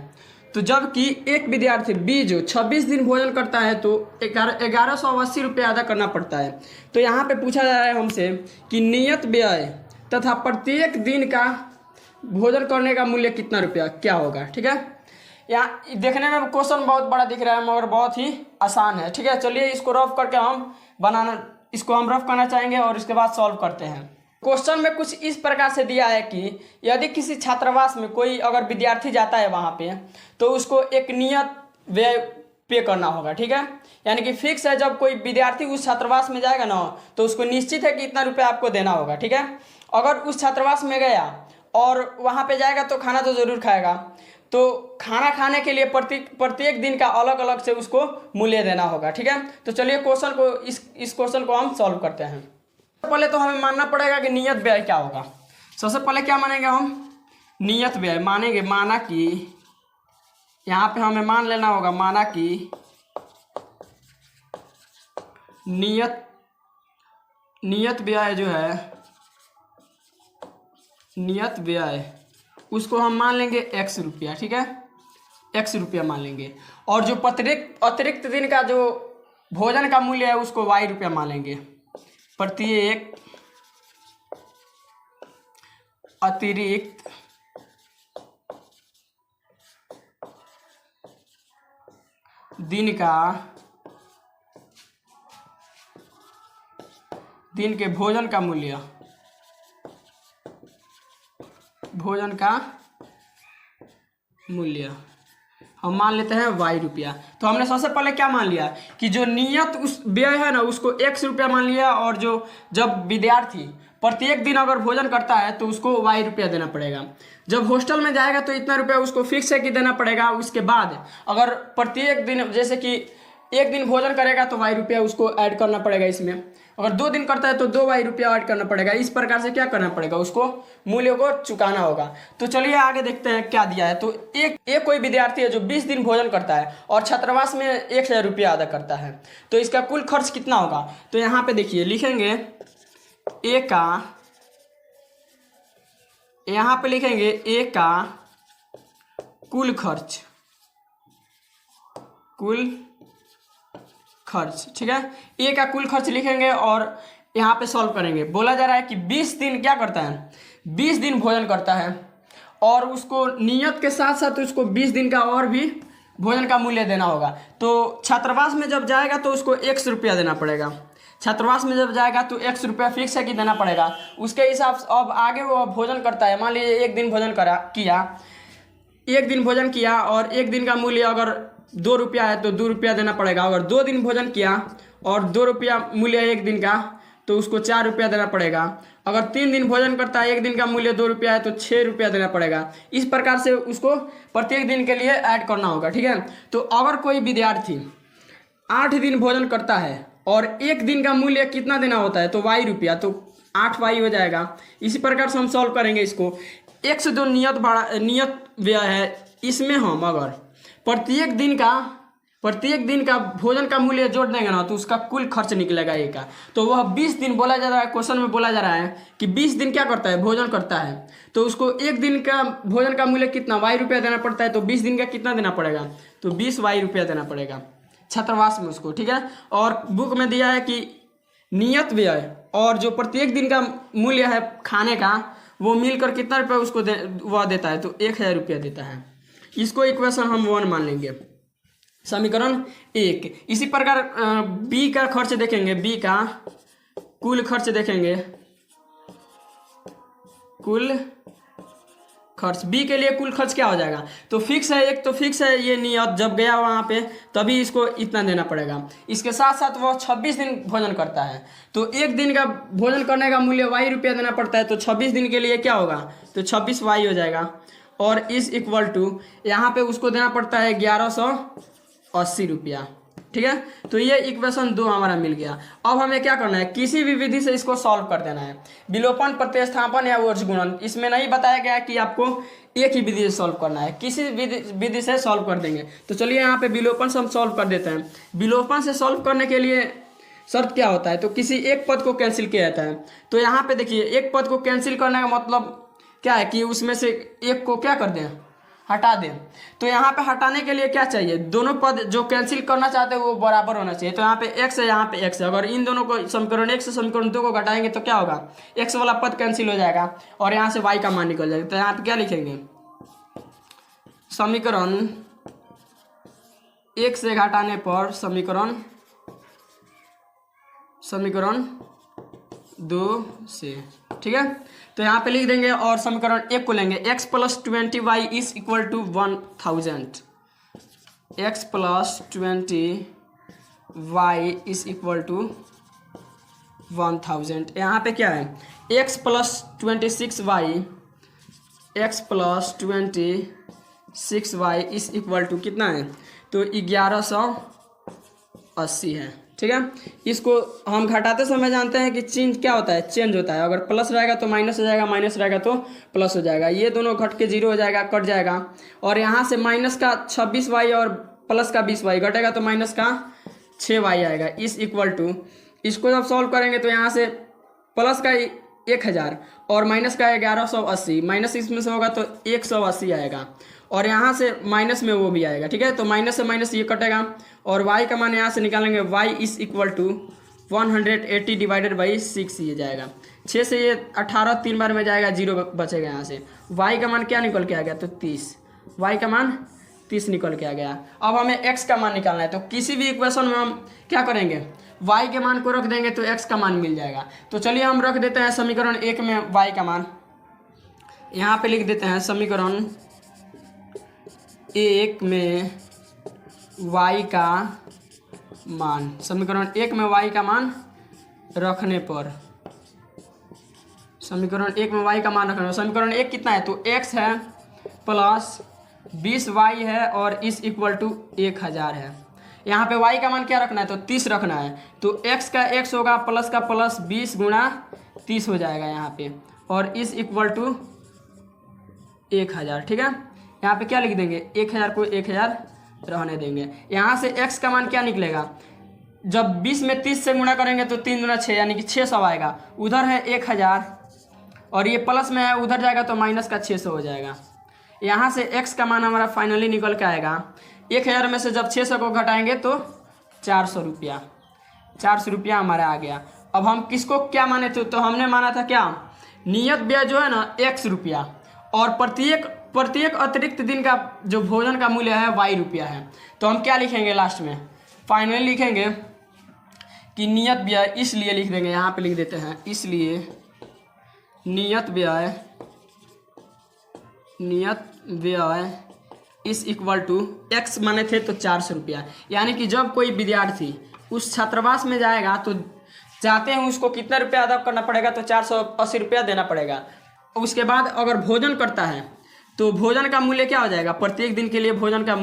Speaker 1: तो जबकि एक विद्यार्थी बी जो 26 दिन भोजन करता है तो 1180 रुपया अदा करना पड़ता है। तो यहाँ पे पूछा जा रहा है हमसे कि नियत व्यय तथा प्रत्येक दिन का भोजन करने का मूल्य कितना रुपया क्या होगा। ठीक है, यहाँ देखने में क्वेश्चन बहुत बड़ा दिख रहा है मगर बहुत ही आसान है। ठीक है, चलिए इसको रफ करके हम रफ करना चाहेंगे और इसके बाद सॉल्व करते हैं। क्वेश्चन में कुछ इस प्रकार से दिया है कि यदि किसी छात्रावास में कोई अगर विद्यार्थी जाता है वहाँ पे तो उसको एक नियत व्यय पे करना होगा। ठीक है, यानी कि फिक्स है, जब कोई विद्यार्थी उस छात्रावास में जाएगा ना तो उसको निश्चित है कि इतना रुपया आपको देना होगा। ठीक है, अगर उस छात्रावास में गया और वहाँ पे जाएगा तो खाना तो ज़रूर खाएगा, तो खाना खाने के लिए प्रत्येक दिन का अलग अलग से उसको मूल्य देना होगा। ठीक है, तो चलिए इस क्वेश्चन को हम सॉल्व करते हैं। पहले तो हमें मानना पड़ेगा कि नियत व्यय क्या होगा। सबसे पहले क्या मानेंगे हम, नियत व्यय मानेंगे। माना कि यहाँ पे हमें मान लेना होगा, माना कि नियत व्यय जो है, नियत व्यय उसको हम मान लेंगे x रुपया। ठीक है, x रुपया मान लेंगे, और जो अतिरिक्त दिन का जो भोजन का मूल्य है उसको y रुपया मान लेंगे। प्रत्येक अतिरिक्त दिन के भोजन का मूल्य हम मान लेते हैं y रुपया। तो हमने सबसे पहले क्या मान लिया कि जो नियत उस व्यय है ना उसको x रुपया मान लिया, और जो जब विद्यार्थी प्रत्येक दिन अगर भोजन करता है तो उसको y रुपया देना पड़ेगा। जब हॉस्टल में जाएगा तो इतना रुपया उसको फिक्स है कि देना पड़ेगा। उसके बाद अगर प्रत्येक दिन जैसे कि एक दिन भोजन करेगा तो y रुपया उसको ऐड करना पड़ेगा इसमें, अगर 2 दिन करता है तो 2 y रुपया ऐड करना पड़ेगा। इस प्रकार से क्या करना पड़ेगा, उसको मूल्य को चुकाना होगा। तो चलिए आगे देखते हैं क्या दिया है। तो एक कोई विद्यार्थी है जो 20 दिन भोजन करता है और छात्रावास में 1000 रुपया अदा करता है, तो इसका कुल खर्च कितना होगा। तो यहाँ पे देखिए लिखेंगे ए का, यहाँ पे लिखेंगे ए का कुल खर्च। ठीक है, ए का कुल खर्च लिखेंगे और यहाँ पे सॉल्व करेंगे। बोला जा रहा है कि 20 दिन क्या करता है, 20 दिन भोजन करता है और उसको नियत के साथ साथ उसको 20 दिन का और भी भोजन का मूल्य देना होगा। तो छात्रावास में जब जाएगा तो उसको x रुपया देना पड़ेगा। छात्रावास में जब जाएगा तो x रुपया फिक्स है कि देना पड़ेगा। उसके हिसाब से अब आगे वो भोजन करता है, मान लीजिए एक दिन भोजन किया और एक दिन का मूल्य अगर 2 रुपया है तो 2 रुपया देना पड़ेगा। अगर 2 दिन भोजन किया और 2 रुपया मूल्य है एक दिन का तो उसको 4 रुपया देना पड़ेगा। अगर 3 दिन भोजन करता है, एक दिन का मूल्य 2 रुपया है तो 6 रुपया देना पड़ेगा। इस प्रकार से उसको प्रत्येक दिन के लिए ऐड करना होगा। ठीक है, तो अगर कोई विद्यार्थी 8 दिन भोजन करता है और एक दिन का मूल्य कितना देना होता है तो y रुपया, तो 8y हो जाएगा। इसी प्रकार से हम सॉल्व करेंगे इसको। x जो नियत व्यय है इसमें हम अगर प्रत्येक दिन का प्रत्येक दिन का भोजन का मूल्य जोड़ देंगे ना तो उसका कुल खर्च निकलेगा एक का। तो वह 20 दिन बोला जा रहा है, क्वेश्चन में बोला जा रहा है कि 20 दिन क्या करता है, भोजन करता है। तो उसको एक दिन का भोजन का मूल्य कितना वाई रुपया देना पड़ता है, तो 20 दिन का कितना देना पड़ेगा, तो 20 वाई रुपया देना पड़ेगा छात्रावास में उसको, ठीक है। और बुक में दिया है कि नियत व्यय और जो प्रत्येक दिन का मूल्य है खाने का वो मिलकर कितना रुपया उसको वह देता है, तो 1000 रुपया देता है। इसको इक्वेशन हम 1 मान लेंगे। समीकरण 1। इसी प्रकार बी का खर्च देखेंगे, बी का कुल खर्च देखेंगे, कुल खर्च बी के लिए कुल खर्च क्या हो जाएगा, तो फिक्स है, एक तो फिक्स है ये नियत, जब गया वहाँ पे तभी इसको इतना देना पड़ेगा। इसके साथ साथ वह 26 दिन भोजन करता है, तो एक दिन का भोजन करने का मूल्य वाई रुपया देना पड़ता है, तो 26 दिन के लिए क्या होगा, तो 26 वाई हो जाएगा। और इस इक्वल टू यहाँ पे उसको देना पड़ता है 1180 रुपया, ठीक है। तो ये इक्वेशन 2 हमारा मिल गया। अब हमें क्या करना है, किसी भी विधि से इसको सॉल्व कर देना है, विलोपन, प्रतिस्थापन या वर्ज गुणन। इसमें नहीं बताया गया है कि आपको एक ही विधि से सॉल्व करना है, किसी विधि से सॉल्व कर देंगे। तो चलिए यहाँ पे विलोपन से हम सॉल्व कर देते हैं। विलोपन से सॉल्व करने के लिए शर्त क्या होता है, तो किसी एक पद को कैंसिल किया जाता है। तो यहाँ पे देखिए एक पद को कैंसिल करने का मतलब क्या है कि उसमें से एक को क्या कर दें, हटा दें। तो यहाँ पे हटाने के लिए क्या चाहिए, दोनों पद जो कैंसिल करना चाहते हैं वो बराबर होना चाहिए। तो यहाँ पे x है, यहाँ पे x है। अगर इन दोनों को समीकरण 1 से समीकरण 2 को घटाएंगे तो क्या होगा, x वाला पद कैंसिल हो जाएगा और यहाँ से y का मान निकल जाएगा। तो यहाँ पे क्या लिखेंगे, समीकरण 1 से घटाने पर समीकरण 2 से, ठीक है। तो यहाँ पे लिख देंगे और समीकरण 1 को लेंगे, x + 20y is equal to 1000, x + 20y is equal to 1000। यहाँ पे क्या है, x + 26y, x + 26y is equal to कितना है, तो 1180 है, ठीक है। इसको हम घटाते समय जानते हैं कि चिन्ह क्या होता है, चेंज होता है। अगर प्लस रहेगा तो माइनस हो जाएगा, माइनस रहेगा तो प्लस हो जाएगा। ये दोनों घट के 0 हो जाएगा, कट जाएगा। और यहाँ से माइनस का 26y और प्लस का 20y घटेगा तो माइनस का 6y आएगा। इस इक्वल टू इसको जब सॉल्व करेंगे तो यहाँ से प्लस का 1000 और माइनस का 1180, माइनस इसमें से होगा तो 180 आएगा। और यहाँ से माइनस में वो भी आएगा, ठीक है। तो माइनस से माइनस ये कटेगा और y का मान यहाँ से निकालेंगे, y is equal to 180 divided by 6 ये जाएगा। 6 से ये 18 3 बार में जाएगा, 0 बचेगा यहाँ से। y का मान क्या निकल के आ गया, तो 30, y का मान 30 निकल के आ गया। अब हमें x का मान निकालना है, तो किसी भी इक्वेशन में हम क्या करेंगे, y के मान को रख देंगे तो x का मान मिल जाएगा। तो चलिए हम रख देते हैं समीकरण 1 में y का मान, यहाँ पे लिख देते हैं समीकरण 1 में y का मान, समीकरण 1 में y का मान रखने पर, समीकरण 1 में y का मान रखने पर, समीकरण 1 कितना है, तो x है प्लस 20y है और इस इक्वल टू 1000 है। यहाँ पे y का मान क्या रखना है, तो 30 रखना है। तो x का x होगा, प्लस का प्लस 20 गुणा 30 हो जाएगा यहाँ पे, और इस इक्वल टू 1000, ठीक है। यहाँ पे क्या लिख देंगे, 1000 को 1000 रहने देंगे। यहाँ से x का मान क्या निकलेगा, जब 20 में 30 से गुणा करेंगे तो 3 दूना 6 यानी कि 600 आएगा। उधर है 1000 और ये प्लस में है, उधर जाएगा तो माइनस का 600 हो जाएगा। यहाँ से x का मान हमारा फाइनली निकल के आएगा, 1000 में से जब 600 को घटाएंगे तो 400 रुपया, 400 रुपया हमारा आ गया। अब हम किसको क्या माने थे, तो हमने माना था क्या, नियत व्यय जो है ना x रुपया, और प्रत्येक अतिरिक्त दिन का जो भोजन का मूल्य है y रुपया है। तो हम क्या लिखेंगे लास्ट में, फाइनली लिखेंगे कि नियत व्यय, इसलिए लिख देंगे, यहाँ पे लिख देते हैं, इसलिए नियत व्यय इस इक्वल टू x माने थे तो 400 रुपया। यानी कि जब कोई विद्यार्थी उस छात्रावास में जाएगा तो जाते हैं उसको कितना रुपया अदा करना पड़ेगा, तो 480 रुपया देना पड़ेगा। उसके बाद अगर भोजन करता है तो भोजन का मूल्य क्या हो जाएगा, प्रत्येक दिन के लिए भोजन का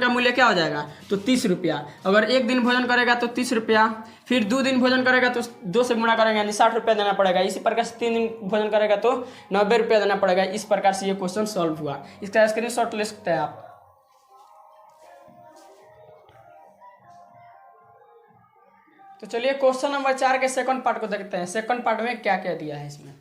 Speaker 1: मूल्य क्या हो जाएगा, तो 30 रुपया। अगर एक दिन भोजन करेगा तो 30 रुपया, फिर 2 दिन भोजन करेगा तो 2 से गुणा करेंगे यानी 60 रुपया देना पड़ेगा। इसी प्रकार से 3 दिन भोजन करेगा तो 90 रुपया देना पड़ेगा। इस प्रकार से ये क्वेश्चन सॉल्व हुआ। इसका स्क्रीनशॉट ले सकते हैं आप। तो चलिए क्वेश्चन नंबर 4 के सेकंड पार्ट को देखते हैं। सेकंड पार्ट में क्या क्या दिया है इसमें।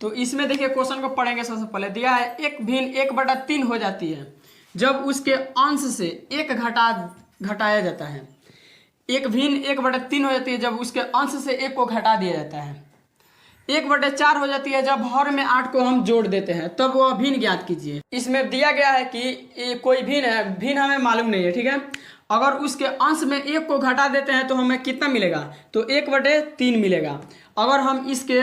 Speaker 1: तो इसमें देखिए क्वेश्चन को पढ़ेंगे। सबसे पहले दिया है एक भिन्न 1/3 हो जाती है जब उसके अंश से एक घटाया जाता है। एक भिन्न 1/3 हो जाती है जब उसके अंश से एक को घटा दिया जाता है। 1/4 हो जाती है जब हर में 8 को हम जोड़ देते हैं, तब वह भिन्न ज्ञात कीजिए। इसमें दिया गया है कि ये कोई भिन्न है, भिन्न हमें मालूम नहीं है, ठीक है। अगर उसके अंश में 1 को घटा देते हैं तो हमें कितना मिलेगा, तो 1/3 मिलेगा। अगर हम इसके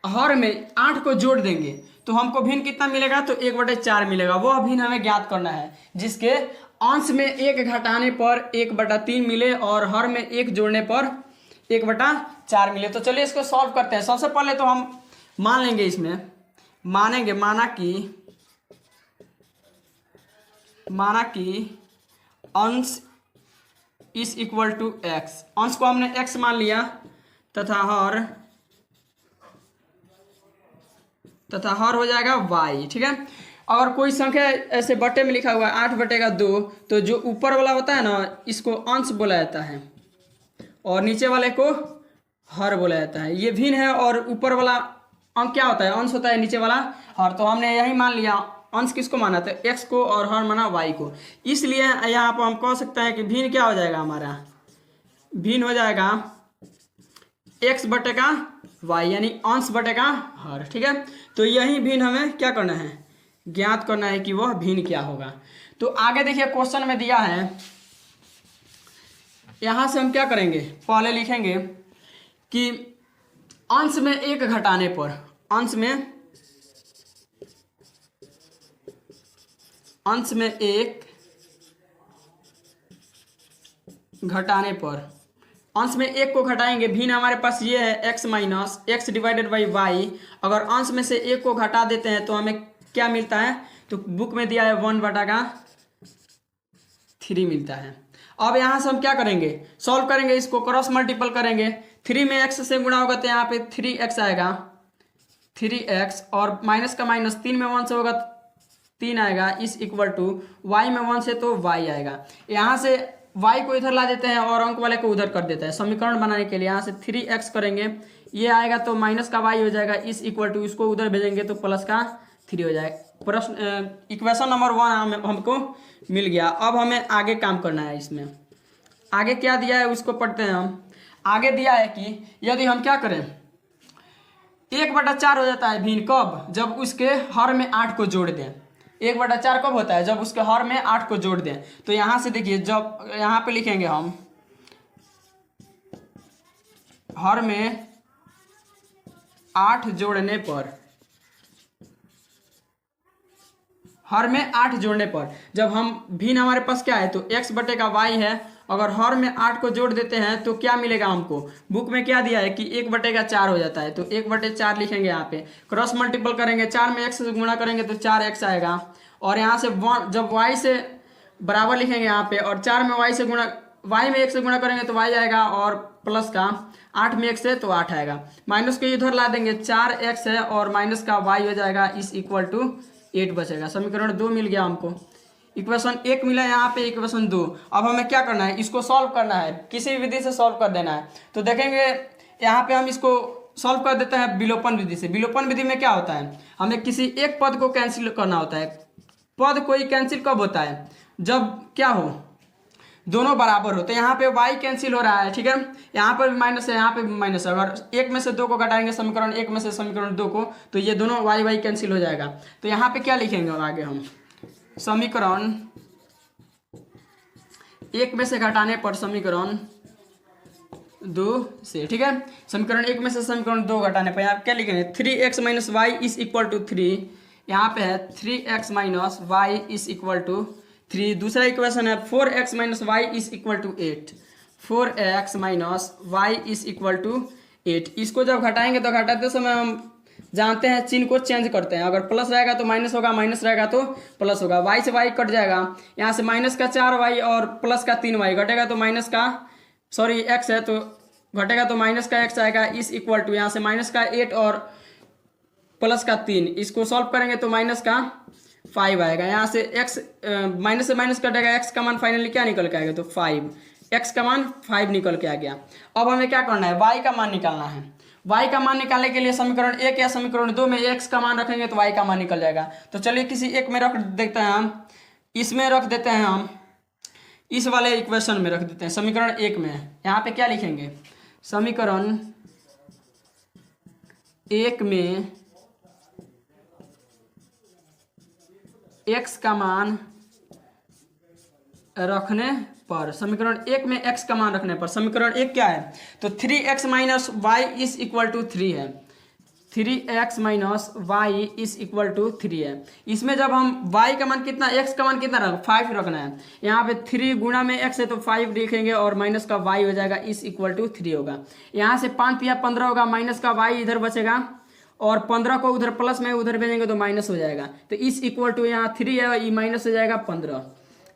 Speaker 1: हर में 8 को जोड़ देंगे तो हमको भिन्न कितना मिलेगा, तो 1/4 मिलेगा। वह भिन्न हमें ज्ञात करना है जिसके अंश में 1 घटाने पर 1/3 मिले और हर में 1 जोड़ने पर 1/4 मिले। तो चलिए इसको सॉल्व करते हैं। सबसे पहले तो हम मान लेंगे, इसमें माना कि अंश इज इक्वल टू एक्स। अंश को हमने x मान लिया तथा हर हो जाएगा y, ठीक है। अगर कोई संख्या ऐसे बटे में लिखा हुआ है 8/2, तो जो ऊपर वाला होता है ना, इसको अंश बोला जाता है और नीचे वाले को हर बोला जाता है। ये भिन्न है और ऊपर वाला अंक क्या होता है, अंश होता है, नीचे वाला हर। तो हमने यही मान लिया, अंश किसको माना था, x को, और हर माना y को। इसलिए यहाँ पर हम कह सकते हैं कि भिन्न क्या हो जाएगा, हमारा भिन्न हो जाएगा x/y, यानी अंश बटेगा हर, ठीक है। तो यही भिन्न हमें क्या करना है, ज्ञात करना है कि वह भिन्न क्या होगा। तो आगे देखिए क्वेश्चन में दिया है, यहाँ से हम क्या करेंगे, पहले लिखेंगे कि अंश में 1 घटाने पर, अंश में 1 घटाने पर, अंश में 1 को घटाएंगे। भिन्न हमारे पास ये है x minus x divided by y। अगर अंश में से 1 को घटा देते हैं तो हमें क्या मिलता है, तो बुक में दिया है 1/3 मिलता है। अब यहाँ से हम क्या करेंगे, सॉल्व करेंगे, इसको क्रॉस मल्टीपल करेंगे। 3 में x से गुणा होगा तो यहाँ पे 3x आएगा, 3x, और माइनस का माइनस 3 में 1 से होगा 3 आएगा, इस इक्वल टू y में 1 से तो y आएगा। यहाँ से y को इधर ला देते हैं और अंक वाले को उधर कर देते हैं समीकरण बनाने के लिए। यहाँ से 3x करेंगे, ये आएगा तो माइनस का y हो जाएगा, इस इक्वल टू इसको उधर भेजेंगे तो प्लस का 3 हो जाएगा। प्रश्न इक्वेशन नंबर 1 हमको मिल गया। अब हमें आगे काम करना है। इसमें आगे क्या दिया है उसको पढ़ते हैं हम। आगे दिया है कि यदि हम क्या करें, 1/4 हो जाता है भिन्न कब, जब उसके हर में 8 को जोड़ दें। 1/4 कब होता है, जब उसके हर में 8 को जोड़ दें। तो यहाँ से देखिए, जब यहाँ पे लिखेंगे हम हर में 8 जोड़ने पर, हर में 8 जोड़ने पर, जब हम भिन्न हमारे पास क्या है, तो x/y है। अगर हर में 8 को जोड़ देते हैं तो क्या मिलेगा हमको, बुक में क्या दिया है कि 1/4 हो जाता है। तो 1/4 लिखेंगे, यहाँ पे क्रॉस मल्टीपल करेंगे, 4 में x से गुणा करेंगे तो 4x आएगा, और यहाँ से 1 जब y से बराबर लिखेंगे यहाँ पे, और 4 में y से गुणा, y में 1 से गुणा करेंगे तो y आएगा, और प्लस का 8 में 1 से तो 8 आएगा, माइनस को इधर ला देंगे, 4x है और माइनस का y हो जाएगा, इस इक्वल टू 8 बचेगा। समीकरण 2 मिल गया हमको। इक्वेशन 1 मिला यहाँ पे, इक्वेशन 2। अब हमें क्या करना है, इसको सॉल्व करना है, किसी भी विधि से सॉल्व कर देना है। तो देखेंगे यहाँ पे हम इसको सॉल्व कर देते हैं विलोपन विधि से। विलोपन विधि में क्या होता है, हमें किसी एक पद को कैंसिल करना होता है। पद कोई कैंसिल कब होता है, जब क्या हो, दोनों बराबर होते हैं। यहाँ पे y कैंसिल हो रहा है, ठीक है, यहाँ पर भी माइनस है, यहाँ पे भी माइनस है। अगर 1 में से 2 को घटाएंगे समीकरण 1 में से समीकरण 2 को, तो ये दोनों y कैंसिल हो जाएगा। तो यहाँ पे क्या लिखेंगे आगे हम, समीकरण 1 में से घटाने पर समीकरण 2 से, ठीक है, समीकरण 1 में से समीकरण 2 घटाने पर यहाँ क्या लिखेंगे, 3x minus y is equal to 3। यहाँ पे है 3x minus y is equal to 3। दूसरा इक्वेशन है 4x minus y is equal to 8। 4x minus y is equal to 8। इसको जब घटाएंगे तो घटाते समय हम जानते हैं चिन्ह को चेंज करते हैं। अगर प्लस रहेगा तो माइनस होगा, माइनस रहेगा तो प्लस होगा। y से y कट जाएगा, यहाँ से माइनस का 4y और प्लस का 3y घटेगा तो माइनस का, सॉरी x है तो घटेगा तो माइनस का x आएगा, इस इक्वल टू यहाँ से माइनस का 8 और प्लस का 3, इसको सॉल्व करेंगे तो माइनस का 5 आएगा। यहाँ से x माइनस से माइनस कटेगा, x का मान फाइनली क्या निकल के आएगा, तो 5। x का मान 5 निकल के आ गया। अब हमें क्या करना है, y का मान निकालना है। y का मान निकालने के लिए समीकरण 1 या समीकरण 2 में x का मान रखेंगे तो y का मान निकल जाएगा। तो चलिए किसी एक में रख देते हैं हम, इसमें रख देते हैं हम, इस वाले इक्वेशन में रख देते हैं समीकरण 1 में। यहाँ पे क्या लिखेंगे, समीकरण 1 में x का मान रखने पर, समीकरण 1 में x का मान रखने पर, समीकरण 1 क्या है, तो 3x minus y is equal to 3 है। 3x minus y is equal to 3 है। इसमें जब हम y का मान कितना, x का मान कितना रख 5 रखना है। यहाँ पे 3 गुणा में x है तो 5 लिखेंगे और माइनस का y हो जाएगा, इज इक्वल टू 3 होगा। यहाँ से 5 या 15 होगा, माइनस का y इधर बचेगा और 15 को उधर प्लस में उधर भेजेंगे तो माइनस हो जाएगा। तो इस इक्वल टू यहाँ 3 है, ये माइनस हो जाएगा 15।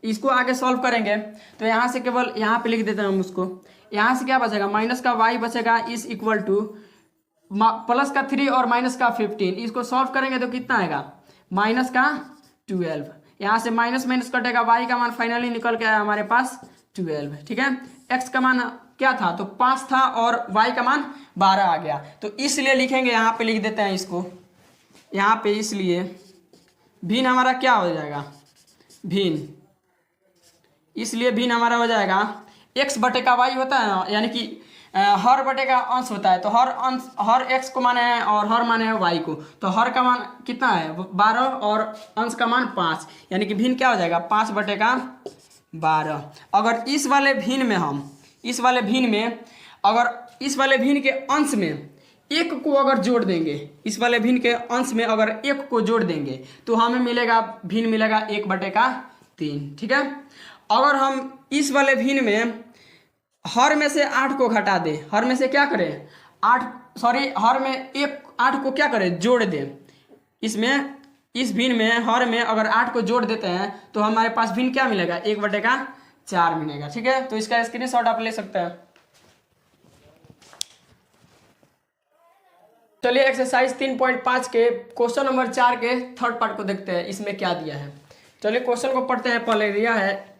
Speaker 1: इसको आगे सॉल्व करेंगे तो यहाँ से केवल यहाँ पे लिख देते हैं हम उसको। यहाँ से क्या बचेगा, माइनस का y बचेगा इज इक्वल टू प्लस का 3 और माइनस का 15। इसको सॉल्व करेंगे तो कितना आएगा, माइनस का 12। यहाँ से माइनस माइनस कटेगा, y का मान फाइनली निकल के आया हमारे पास 12। ठीक है, x का मान क्या था, तो 5 था और y का मान 12 आ गया। तो इसलिए लिखेंगे, यहाँ पे लिख देते हैं इसको यहाँ पे, इसलिए भिन्न हमारा क्या हो जाएगा, भिन्न, इसलिए भिन्न हमारा हो जाएगा x बटे का y होता है ना, यानी कि हर बटे का अंश होता है। तो हर अंश, हर x को माने हैं और हर माने हैं y को, तो हर का मान कितना है 12 और अंश का मान 5, यानी कि भिन्न क्या हो जाएगा 5 बटे का 12। अगर इस वाले भिन्न में हम, इस वाले भिन्न में अगर इस वाले भिन्न के अंश में एक को अगर जोड़ देंगे, इस वाले भिन्न के अंश में अगर एक को जोड़ देंगे तो हमें मिलेगा, भिन्न मिलेगा 1 बटे का 3। ठीक है, अगर हम इस वाले भिन्न में हर में से 8 को घटा दें, हर में से क्या करें 8, सॉरी हर में 8 को क्या करें जोड़ दें, इसमें इस भिन्न में हर में अगर 8 को जोड़ देते हैं तो हमारे पास भिन्न क्या मिलेगा 1 बटे का 4 मिलेगा। ठीक है, तो इसका स्क्रीनशॉट आप ले सकते हैं। चलिए एक्सरसाइज 3.5 के क्वेश्चन नंबर 4 के थर्ड पार्ट को देखते हैं, इसमें क्या दिया है। चलिए क्वेश्चन को पढ़ते हैं। पहले दिया है,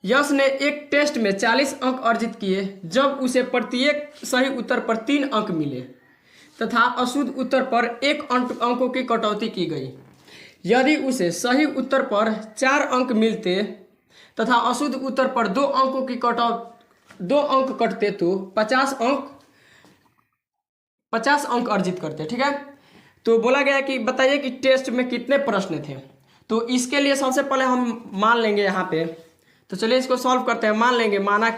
Speaker 1: यश ने एक टेस्ट में 40 अंक अर्जित किए जब उसे प्रत्येक सही उत्तर पर 3 अंक मिले तथा अशुद्ध उत्तर पर 1 अंकों की कटौती की गई। यदि उसे सही उत्तर पर 4 अंक मिलते तथा अशुद्ध उत्तर पर 2 अंकों की 2 अंक कटते तो 50 अंक अर्जित करते। ठीक है, तो बोला गया कि बताइए कि टेस्ट में कितने प्रश्न थे। तो इसके लिए सबसे पहले हम मान लेंगे यहाँ पे, तो चलिए इसको सॉल्व करते हैं। मान लेंगे, माना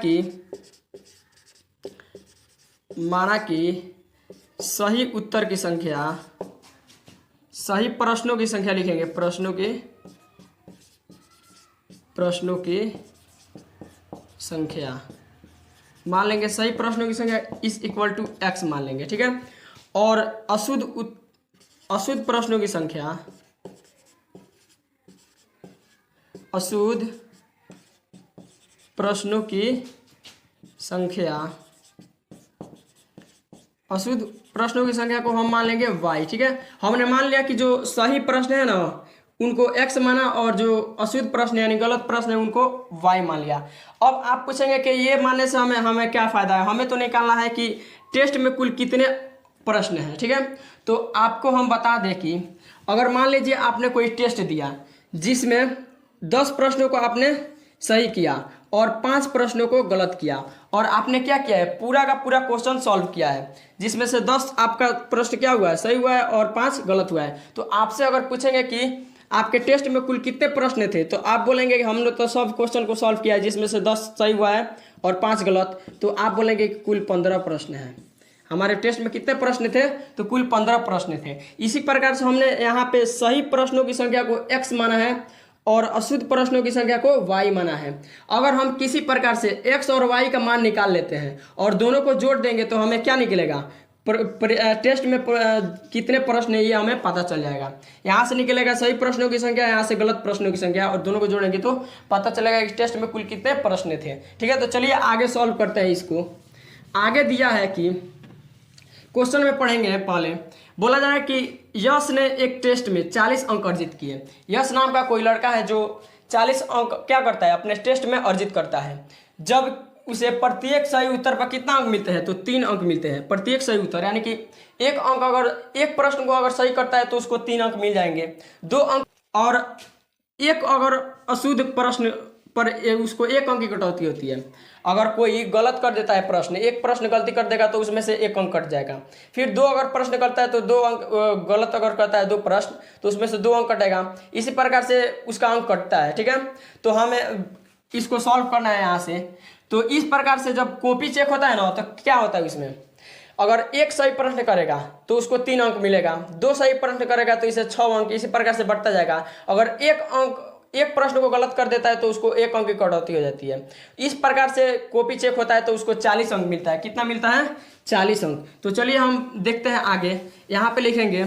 Speaker 1: कि सही उत्तर की संख्या, सही प्रश्नों की संख्या लिखेंगे, प्रश्नों की संख्या मान लेंगे, सही प्रश्नों की संख्या इज इक्वल टू x मान लेंगे। ठीक है, और अशुद्ध प्रश्नों की संख्या, अशुद्ध प्रश्नों की संख्या, अशुद्ध प्रश्नों की संख्या को हम मान लेंगे y। ठीक है, हमने मान लिया कि जो सही प्रश्न है ना उनको x माना और जो अशुद्ध प्रश्न यानी गलत प्रश्न है उनको y मान लिया। अब आप पूछेंगे कि ये मानने से हमें क्या फ़ायदा है, हमें तो निकालना है कि टेस्ट में कुल कितने प्रश्न हैं। ठीक है, तो आपको हम बता दें कि अगर मान लीजिए आपने कोई टेस्ट दिया जिसमें 10 प्रश्नों को आपने सही किया और 5 प्रश्नों को गलत किया, और आपने क्या किया है, पूरा का पूरा क्वेश्चन सॉल्व किया है, जिसमें से 10 आपका प्रश्न क्या हुआ है, सही हुआ है और 5 गलत हुआ है। तो आपसे अगर पूछेंगे कि आपके टेस्ट में कुल कितने प्रश्न थे, तो आप बोलेंगे कि हमने तो सब क्वेश्चन को सॉल्व किया है जिसमें से 10 सही हुआ है और 5 गलत, तो आप बोलेंगे कि कुल 15 प्रश्न हैं। हमारे टेस्ट में कितने प्रश्न थे, तो कुल 15 प्रश्न थे। इसी प्रकार से हमने यहाँ पे सही प्रश्नों की संख्या को x माना है और अशुद्ध प्रश्नों की संख्या को y माना है। अगर हम किसी प्रकार से x और y का मान निकाल लेते हैं और दोनों को जोड़ देंगे तो हमें क्या निकलेगा, टेस्ट में कितने प्रश्न है ये हमें पता चल जाएगा। यहाँ से निकलेगा सही प्रश्नों की संख्या, यहाँ से गलत प्रश्नों की संख्या, और दोनों को जोड़ेंगे तो पता चलेगा कि टेस्ट में कुल कितने प्रश्न थे। ठीक है, तो चलिए आगे सॉल्व करते हैं इसको। आगे दिया है कि क्वेश्चन में पढ़ेंगे, पहले बोला जा रहा है कि यश ने एक टेस्ट में 40 अंक अर्जित किए। यश नाम का कोई लड़का है जो 40 अंक क्या करता है, अपने टेस्ट में अर्जित करता है। जब उसे प्रत्येक सही उत्तर पर कितना अंक मिलते हैं, तो 3 अंक मिलते हैं प्रत्येक सही उत्तर, यानी कि एक अंक अगर एक प्रश्न को अगर सही करता है तो उसको 3 अंक मिल जाएंगे, 2 अंक, और एक अगर अशुद्ध प्रश्न पर उसको 1 अंक की कटौती होती है। अगर कोई गलत कर देता है प्रश्न, एक प्रश्न गलती कर देगा तो उसमें से 1 अंक कट जाएगा। फिर 2 अगर प्रश्न करता है तो 2 अंक, गलत अगर करता है 2 प्रश्न तो उसमें से 2 अंक कटेगा। इसी प्रकार से उसका अंक कटता है, ठीक है। तो हमें इसको सॉल्व करना है यहाँ से। तो इस प्रकार से जब कॉपी चेक होता है ना, तो क्या होता है इसमें, अगर एक सही प्रश्न करेगा तो उसको 3 अंक मिलेगा, 2 सही प्रश्न करेगा तो इसे 6 अंक, इसी प्रकार से बढ़ता जाएगा। अगर एक प्रश्न को गलत कर देता है तो उसको 1 अंक की कटौती हो जाती है। इस प्रकार से कॉपी चेक होता है तो उसको 40 अंक मिलता है। कितना मिलता है? 40 अंक। तो चलिए हम देखते हैं आगे। यहाँ पे लिखेंगे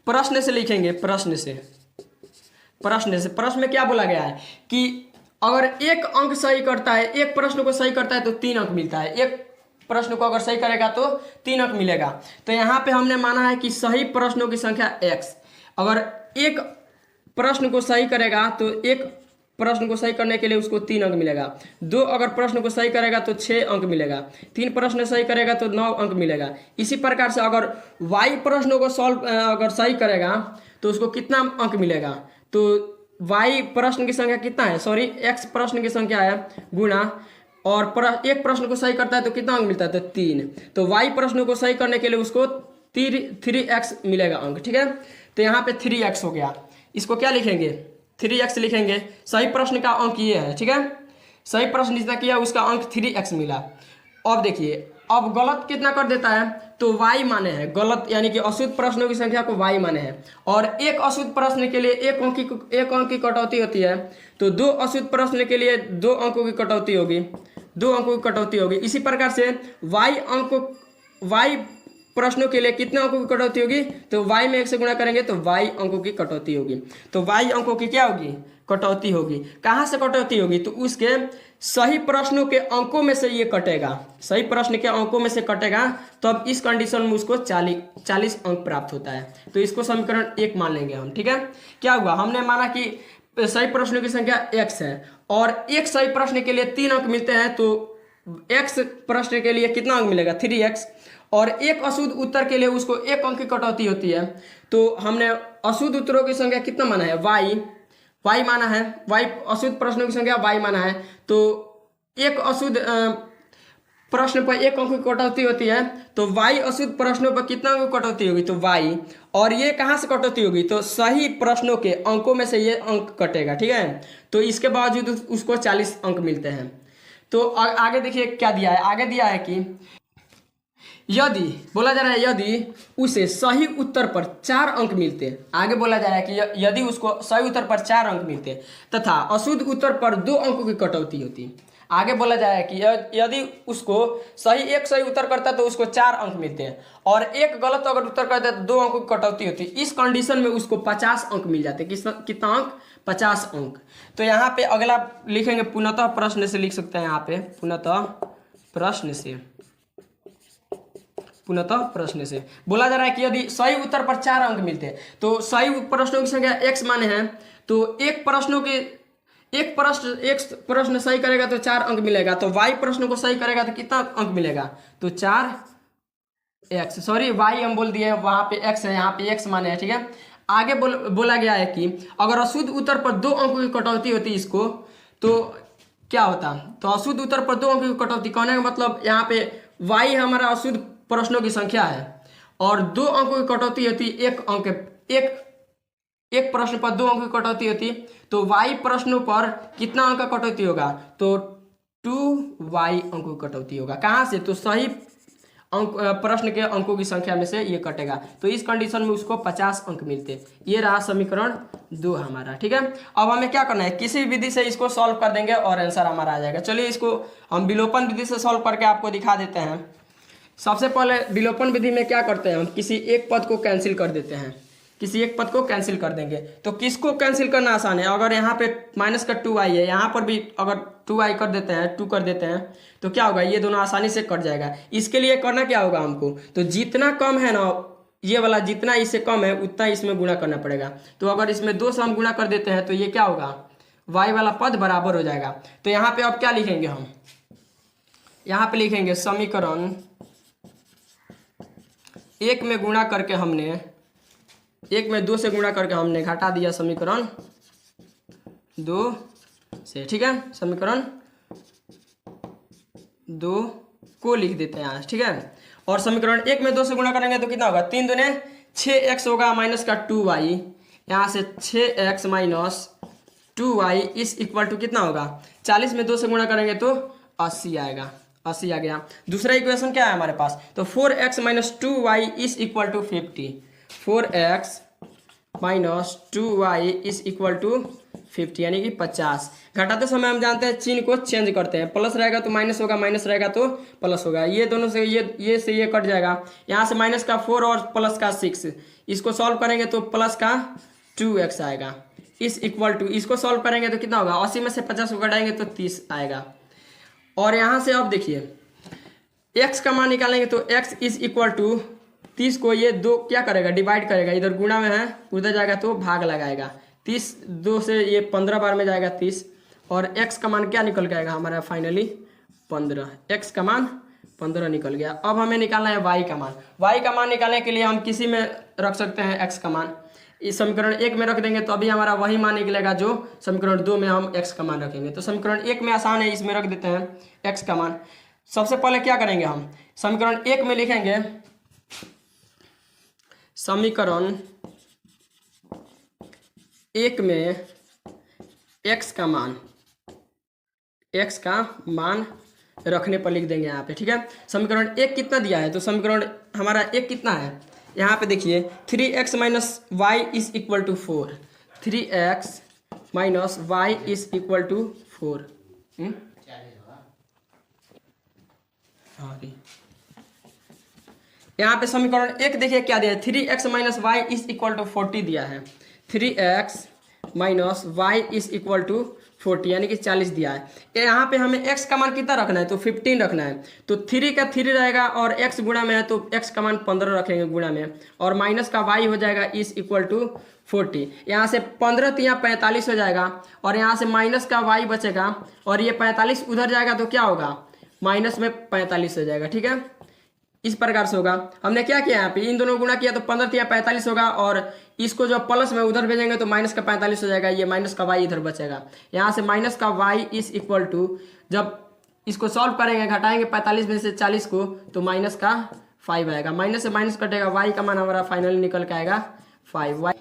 Speaker 1: प्रश्न से, लिखेंगे प्रश्न में क्या बोला गया है कि अगर 1 अंक सही करता है, एक प्रश्न को सही करता है तो 3 अंक मिलता है, एक प्रश्न को अगर सही करेगा तो 3 अंक मिलेगा। तो यहाँ पे हमने माना है कि सही प्रश्नों की संख्या x, अगर एक प्रश्न को सही करेगा तो एक प्रश्न को सही करने के लिए उसको 3 अंक मिलेगा, 2 अगर प्रश्न को सही करेगा तो 6 अंक मिलेगा, 3 प्रश्न सही करेगा तो 9 अंक मिलेगा। इसी प्रकार से अगर y प्रश्नों को सॉल्व अगर सही करेगा तो उसको कितना अंक मिलेगा, तो y प्रश्न की संख्या कितना है, सॉरी x प्रश्न की संख्या है गुणा, और एक प्रश्न को सही करता है तो कितना अंक मिलता है, तो 3। तो y प्रश्नों को सही करने के लिए उसको 3x मिलेगा अंक, ठीक है। तो यहाँ पे 3x हो गया, इसको क्या लिखेंगे, 3x लिखेंगे। सही प्रश्न का अंक ये है, ठीक है। सही प्रश्न जितना किया उसका अंक 3x मिला। अब देखिए, अब गलत कितना कर देता है, तो y माने हैं गलत, यानी कि अशुद्ध प्रश्नों की संख्या को y माने हैं, और एक अशुद्ध प्रश्न के लिए 1 अंक की कटौती होती है, तो 2 अशुद्ध प्रश्न के लिए 2 अंकों की कटौती होगी, 2 अंकों की कटौती होगी। इसी प्रकार से y प्रश्नों के लिए कितने अंकों की कटौती होगी, तो y में 1 से गुणा करेंगे तो y अंकों की कटौती होगी। तो y अंकों की क्या होगी, कटौती होगी। कहाँ से कटौती होगी, तो उसके सही प्रश्नों के अंकों में से ये कटेगा, सही प्रश्न के अंकों में से कटेगा, तब इस कंडीशन में उसको 40 अंक प्राप्त होता है। तो इसको समीकरण 1 मान लेंगे हम, ठीक है। क्या हुआ, हमने माना कि सही प्रश्नों की संख्या x है और एक सही प्रश्न के लिए 3 अंक मिलते हैं, तो x प्रश्न के लिए कितना अंक मिलेगा, 3x, और एक अशुद्ध उत्तर के लिए उसको 1 अंक की कटौती होती है। तो हमने अशुद्ध उत्तरों की संख्या कितना माना है, y माना है, y अशुद्ध प्रश्नों की संख्या y माना है। तो एक अशुद्ध प्रश्न पर 1 अंक की कटौती होती है, तो y अशुद्ध प्रश्नों पर कितना अंक की कटौती होगी, तो y, और ये कहाँ से कटौती होगी, तो सही प्रश्नों के अंकों में से ये अंक कटेगा, ठीक है। तो इसके बावजूद उसको 40 अंक मिलते हैं। तो आगे देखिए क्या दिया है, आगे दिया है कि यदि बोला जा रहा है, यदि उसे सही उत्तर पर 4 अंक मिलते, आगे बोला जा रहा है कि यदि उसको सही उत्तर पर 4 अंक मिलते तथा अशुद्ध उत्तर पर 2 अंकों की कटौती होती। आगे बोला जा रहा है कि यदि उसको एक सही उत्तर करता तो उसको 4 अंक मिलते हैं, और एक गलत अगर उत्तर करता तो 2 अंकों की कटौती होती। इस कंडीशन में उसको 50 अंक मिल जाते। कितना अंक, 50 अंक। तो यहाँ पे अगला लिखेंगे पुनः प्रश्न से, लिख सकते हैं यहाँ पे पुनः प्रश्न से बोला जा रहा है कि यदि सही उत्तर पर 4 अंक मिलते हैं, तो सही प्रश्नों की संख्या x माने हैं, तो एक प्रश्न सही करेगा तो 4 अंक मिलेगा, तो y प्रश्न को सही करेगा तो कितना अंक मिलेगा, तो 4x, सॉरी y हम बोल दिए, वहां पे x है, यहाँ पे x माने हैं, ठीक है। आगे बोला गया है कि अगर अशुद्ध उत्तर पर 2 अंकों की कटौती होती इसको, तो क्या होता, तो अशुद्ध उत्तर पर 2 अंकों की कटौती कहने का मतलब यहाँ पे y हमारा अशुद्ध प्रश्नों की संख्या है, और 2 अंकों की कटौती होती, एक प्रश्न पर 2 अंकों की कटौती होती, तो y प्रश्नों पर कितना अंक का कटौती होगा, तो 2y अंकों की कटौती होगा। कहाँ से, तो सही अंक प्रश्न के अंकों की संख्या में से ये कटेगा। तो इस कंडीशन में उसको 50 अंक मिलते। ये रहा समीकरण 2 हमारा, ठीक है। अब हमें क्या करना है, किसी विधि से इसको सॉल्व कर देंगे और आंसर हमारा आ जाएगा। चलिए इसको हम विलोपन विधि से सॉल्व करके आपको दिखा देते हैं। सबसे पहले विलोपन विधि में क्या करते हैं, हम किसी एक पद को कैंसिल कर देते हैं, किसी एक पद को कैंसिल कर देंगे। तो किसको कैंसिल करना आसान है, अगर यहाँ पे माइनस का 2y है, यहाँ पर भी अगर 2y कर देते हैं, 2 कर देते हैं, तो क्या होगा, ये दोनों आसानी से कट जाएगा। इसके लिए करना क्या होगा हमको, तो जितना कम है ना, ये वाला जितना इससे कम है उतना इसमें गुणा करना पड़ेगा। तो अगर इसमें 2 से हम गुणा कर देते हैं तो ये क्या होगा, y वाला पद बराबर हो जाएगा। तो यहाँ पे अब क्या लिखेंगे हम, यहाँ पे लिखेंगे समीकरण 1 में गुणा करके हमने 1 में 2 से गुणा करके हमने घटा दिया समीकरण 2 से, ठीक है। समीकरण 2 को लिख देते हैं यहाँ, ठीक है। और समीकरण 1 में 2 से गुणा करेंगे तो कितना होगा, 3 दूने 6x होगा माइनस का 2y, यहाँ से 6x माइनस 2y इस इक्वल टू कितना होगा, 40 में 2 से गुणा करेंगे तो 80 आएगा, 80 आ गया। दूसरा इक्वेशन क्या है हमारे पास, तो 4x minus 2y is equal to 50, 4x minus 2y is equal to 50 यानी कि 50। घटाते समय हम जानते हैं चिन्ह को चेंज करते हैं, प्लस रहेगा तो माइनस होगा, माइनस रहेगा तो प्लस होगा। ये दोनों से ये से ये कट जाएगा, यहाँ से माइनस का 4 और प्लस का 6, इसको सॉल्व करेंगे तो प्लस का 2x आएगा इस इक्वल टू, इसको सॉल्व करेंगे तो कितना होगा, 80 में से 50 को घटाएंगे तो 30 आएगा। और यहाँ से अब देखिए x का मान निकालेंगे तो x इज इक्वल टू 30 को ये 2 क्या करेगा, डिवाइड करेगा, इधर गुणा में है उधर जाएगा तो भाग लगाएगा, 30 2 से ये 15 बार में जाएगा 30, और x का मान क्या निकल के आएगा हमारा फाइनली 15, x का मान 15 निकल गया। अब हमें निकालना है y का मान। y का मान निकालने के लिए हम किसी में रख सकते हैं x का मान, इस समीकरण 1 में रख देंगे तो अभी हमारा वही मान निकलेगा जो समीकरण 2 में हम x का मान रखेंगे। तो समीकरण 1 में आसान है, इसमें रख देते हैं x का मान। सबसे पहले क्या करेंगे, हम समीकरण 1 में लिखेंगे समीकरण 1 में x का मान रखने पर लिख देंगे यहाँ पे, ठीक है। समीकरण 1 कितना दिया है, तो समीकरण हमारा 1 कितना है, यहाँ पे देखिए 3x minus y is equal to 4, 3x minus y is equal to 4। यहाँ पे समीकरण 1 देखिए क्या दिया है, 3x minus y is equal to 40 दिया है, 3x minus y is equal to 40 यानी कि 40 दिया है। यहाँ पे हमें x का मान कितना रखना है, तो 15 रखना है, तो 3 का 3 रहेगा और x गुणा में है तो x का मान 15 रखेंगे गुणा में, और माइनस का y हो जाएगा इज इक्वल टू 40, यहाँ से 15 तो यहाँ 45 हो जाएगा, और यहाँ से माइनस का y बचेगा, और ये 45 उधर जाएगा तो क्या होगा, माइनस में 45 हो जाएगा, ठीक है। इस प्रकार से होगा। हमने क्या किया यहाँ पे, इन दोनों गुणा किया तो 15 या 45 होगा, और इसको जो प्लस में उधर भेजेंगे तो माइनस का 45 हो जाएगा, ये माइनस का y इधर बचेगा। यहाँ से माइनस का y इज इक्वल टू, जब इसको सॉल्व करेंगे घटाएंगे 45 में से 40 को तो माइनस का 5 आएगा, माइनस से माइनस कटेगा, y का मान हमारा फाइनली निकल के आएगा 5y।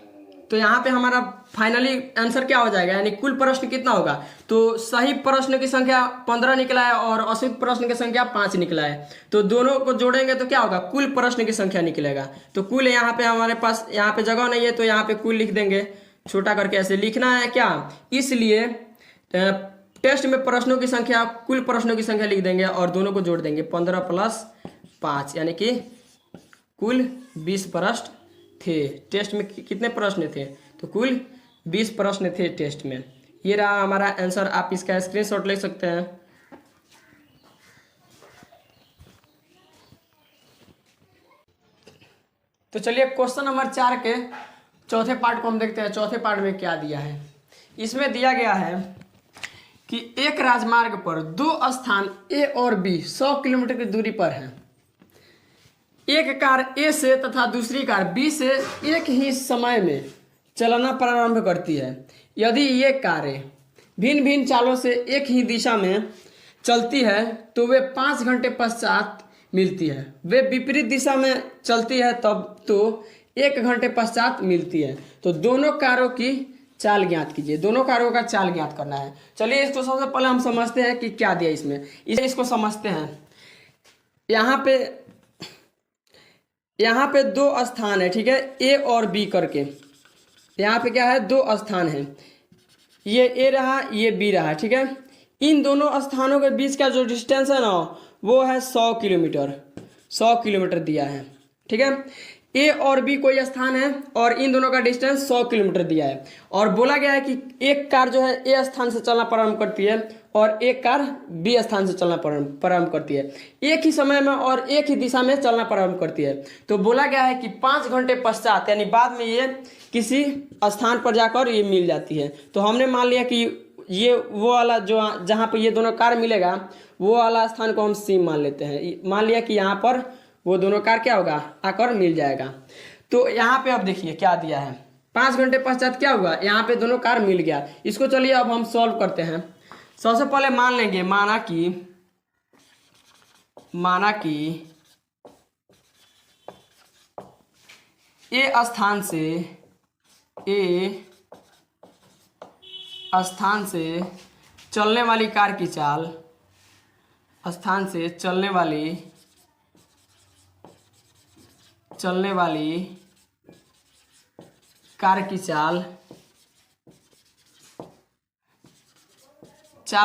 Speaker 1: तो यहाँ पे हमारा फाइनली आंसर क्या हो जाएगा, यानी कुल प्रश्न कितना होगा, तो सही प्रश्न की संख्या 15 निकला है और अशुद्ध प्रश्न की संख्या 5 निकला है, तो दोनों को जोड़ेंगे तो क्या होगा, कुल प्रश्न की संख्या निकलेगा। तो कुल यहाँ पे हमारे पास यहाँ पे जगह नहीं है तो यहाँ पे कुल लिख देंगे, छोटा करके ऐसे लिखना है क्या, इसलिए टेस्ट में प्रश्नों की संख्या कुल प्रश्नों की संख्या लिख देंगे और दोनों को जोड़ देंगे, 15 प्लस 5 यानी कि कुल 20 प्रश्न थे। टेस्ट में कितने प्रश्न थे, तो कुल 20 प्रश्न थे टेस्ट में। ये रहा हमारा आंसर, आप इसका स्क्रीनशॉट ले सकते हैं। तो चलिए क्वेश्चन नंबर 4 के चौथे पार्ट को हम देखते हैं। चौथे पार्ट में क्या दिया है, इसमें दिया गया है कि एक राजमार्ग पर 2 स्थान ए और बी 100 किलोमीटर की दूरी पर हैं। एक कार ए से तथा दूसरी कार बी से एक ही समय में चलना प्रारंभ करती है। यदि ये कारें भिन्न भिन्न चालों से एक ही दिशा में चलती है तो वे 5 घंटे पश्चात मिलती है। वे विपरीत दिशा में चलती है तब तो 1 घंटे पश्चात मिलती है। तो दोनों कारों की चाल ज्ञात कीजिए, दोनों कारों का चाल ज्ञात करना है। चलिए इसको सबसे पहले हम समझते हैं कि क्या दिया इसमें, इसको समझते हैं। यहाँ पे 2 स्थान है, ठीक है, ए और बी करके। यहाँ पे क्या है, 2 स्थान है, ये ए रहा ये बी रहा, ठीक है। इन दोनों स्थानों के बीच का जो डिस्टेंस है ना वो है 100 किलोमीटर, 100 किलोमीटर दिया है, ठीक है। ए और बी कोई स्थान है और इन दोनों का डिस्टेंस 100 किलोमीटर दिया है, और बोला गया है कि एक कार जो है ए स्थान से चलना प्रारंभ करती है और एक कार बी स्थान से चलना प्रारंभ करती है, एक ही समय में और एक ही दिशा में चलना प्रारंभ करती है। तो बोला गया है कि 5 घंटे पश्चात यानी बाद में ये किसी स्थान पर जाकर ये मिल जाती है। तो हमने मान लिया कि ये वो वाला जो जहाँ पे ये दोनों कार मिलेगा वो वाला स्थान को हम सी मान लेते हैं। मान लिया कि यहाँ पर वो दोनों कार क्या होगा, आकर मिल जाएगा। तो यहाँ पे अब देखिए क्या दिया है, 5 घंटे पश्चात क्या हुआ, यहाँ पे दोनों कार मिल गया। इसको चलिए अब हम सॉल्व करते हैं। सबसे पहले मान लेंगे, माना कि ए स्थान से चलने वाली कार की चाल, स्थान से चलने वाली कार की चाल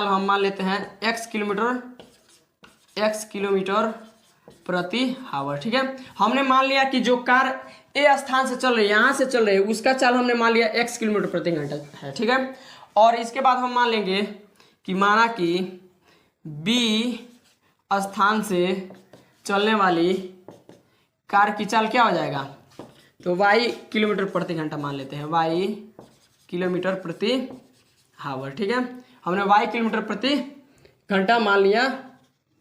Speaker 1: हम मान लेते हैं x किलोमीटर प्रति आवर। ठीक है, हमने मान लिया कि जो कार ए स्थान से चल रही है, यहाँ से चल रही है, उसका चाल हमने मान लिया x किलोमीटर प्रति घंटा है। ठीक है, और इसके बाद हम मान लेंगे कि माना कि बी स्थान से चलने वाली कार की चाल क्या हो जाएगा, तो y किलोमीटर प्रति घंटा मान लेते हैं, y किलोमीटर प्रति आवर। ठीक है, हमने y किलोमीटर प्रति घंटा मान लिया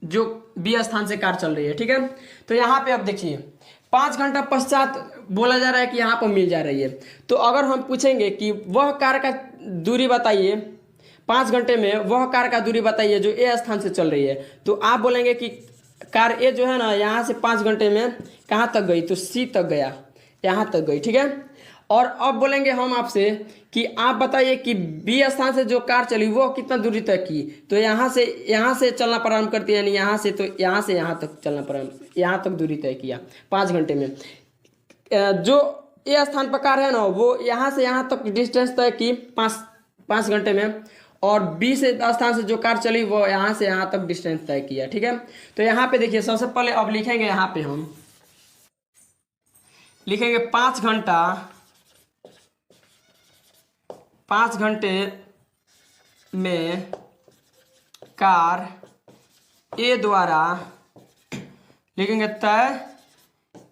Speaker 1: जो बी स्थान से कार चल रही है। ठीक है, तो यहाँ पे अब देखिए 5 घंटा पश्चात बोला जा रहा है कि यहाँ पर मिल जा रही है। तो अगर हम पूछेंगे कि वह कार का दूरी बताइए, 5 घंटे में वह कार का दूरी बताइए जो ए स्थान से चल रही है, तो आप बोलेंगे कि कार ए जो है ना यहाँ से 5 घंटे में कहाँ तक गई, तो सी तक गया, यहाँ तक गई। ठीक है, और अब बोलेंगे हम आपसे कि आप बताइए कि बी स्थान से जो कार चली वो कितना दूरी तक की, तो यहाँ से चलना प्रारंभ करती है, यानी यहाँ से यहाँ तक चलना प्रारंभ, यहाँ तक दूरी तय किया 5 घंटे में। जो ए स्थान पर कार है ना वो यहाँ से यहाँ तक डिस्टेंस तय की 5 घंटे में, और बी से स्थान से जो कार चली वो यहाँ से यहाँ तक डिस्टेंस तय किया। ठीक है, तो यहाँ पे देखिए सबसे पहले अब लिखेंगे, यहाँ पे हम लिखेंगे 5 घंटे में कार ए द्वारा लिखेंगे तय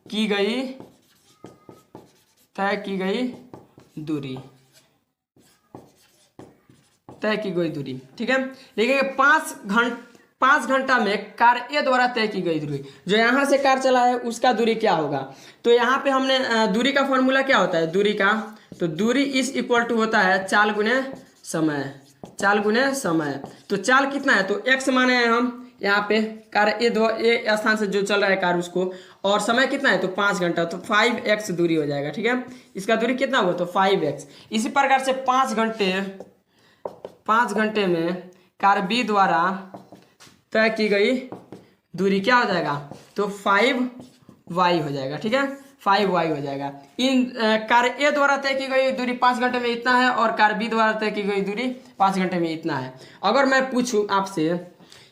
Speaker 1: की गई दूरी, ठीक है, लिखेंगे 5 घंटा में कार ए द्वारा तय की गई दूरी, जो यहाँ से कार चला है उसका दूरी क्या होगा। तो यहाँ पे हमने दूरी का फॉर्मूला क्या होता है, दूरी का, तो दूरी इज इक्वल टू होता है चाल गुने समय। तो चाल कितना है, तो x माने हैं हम यहाँ पे, कार ए स्थान से जो चल रहा है कार उसको, और समय कितना है तो 5 घंटा, तो 5x दूरी हो जाएगा। ठीक है, इसका दूरी कितना हुआ, तो 5x। इसी प्रकार से 5 घंटे में कार बी द्वारा तय की गई दूरी क्या हो जाएगा, तो 5y हो जाएगा। ठीक है, 5y हो जाएगा। इन कार ए द्वारा तय की गई दूरी 5 घंटे में इतना है, और कार बी द्वारा तय की गई दूरी 5 घंटे में इतना है। अगर मैं पूछूं आपसे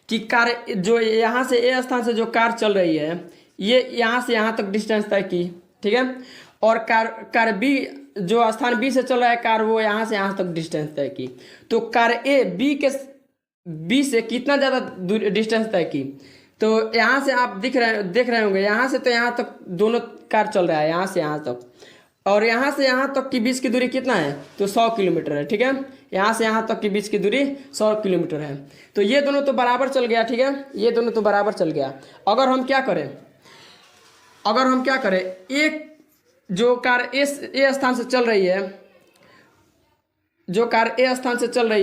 Speaker 1: कि कार जो यहाँ से ए स्थान से जो कार चल रही है ये यहाँ से यहाँ तक डिस्टेंस तय की, ठीक है, और कार बी जो स्थान बी से चल रहा है कार वो यहाँ से यहाँ तक डिस्टेंस तय की, तो कार ए बी से कितना ज़्यादा डिस्टेंस तय की, तो यहाँ से आप देख रहे होंगे, यहाँ से तो यहाँ तक दोनों कार चल रहा है, यहाँ से यहाँ तक, और यहाँ से यहाँ तक की बीच की दूरी कितना है, तो 100 किलोमीटर है। ठीक है, यहाँ से यहाँ तक की बीच की दूरी 100 किलोमीटर है। तो ये दोनों तो बराबर चल गया। ठीक है, ये दोनों तो बराबर चल गया। अगर हम क्या करें, एक जो कार ए स्थान से चल रही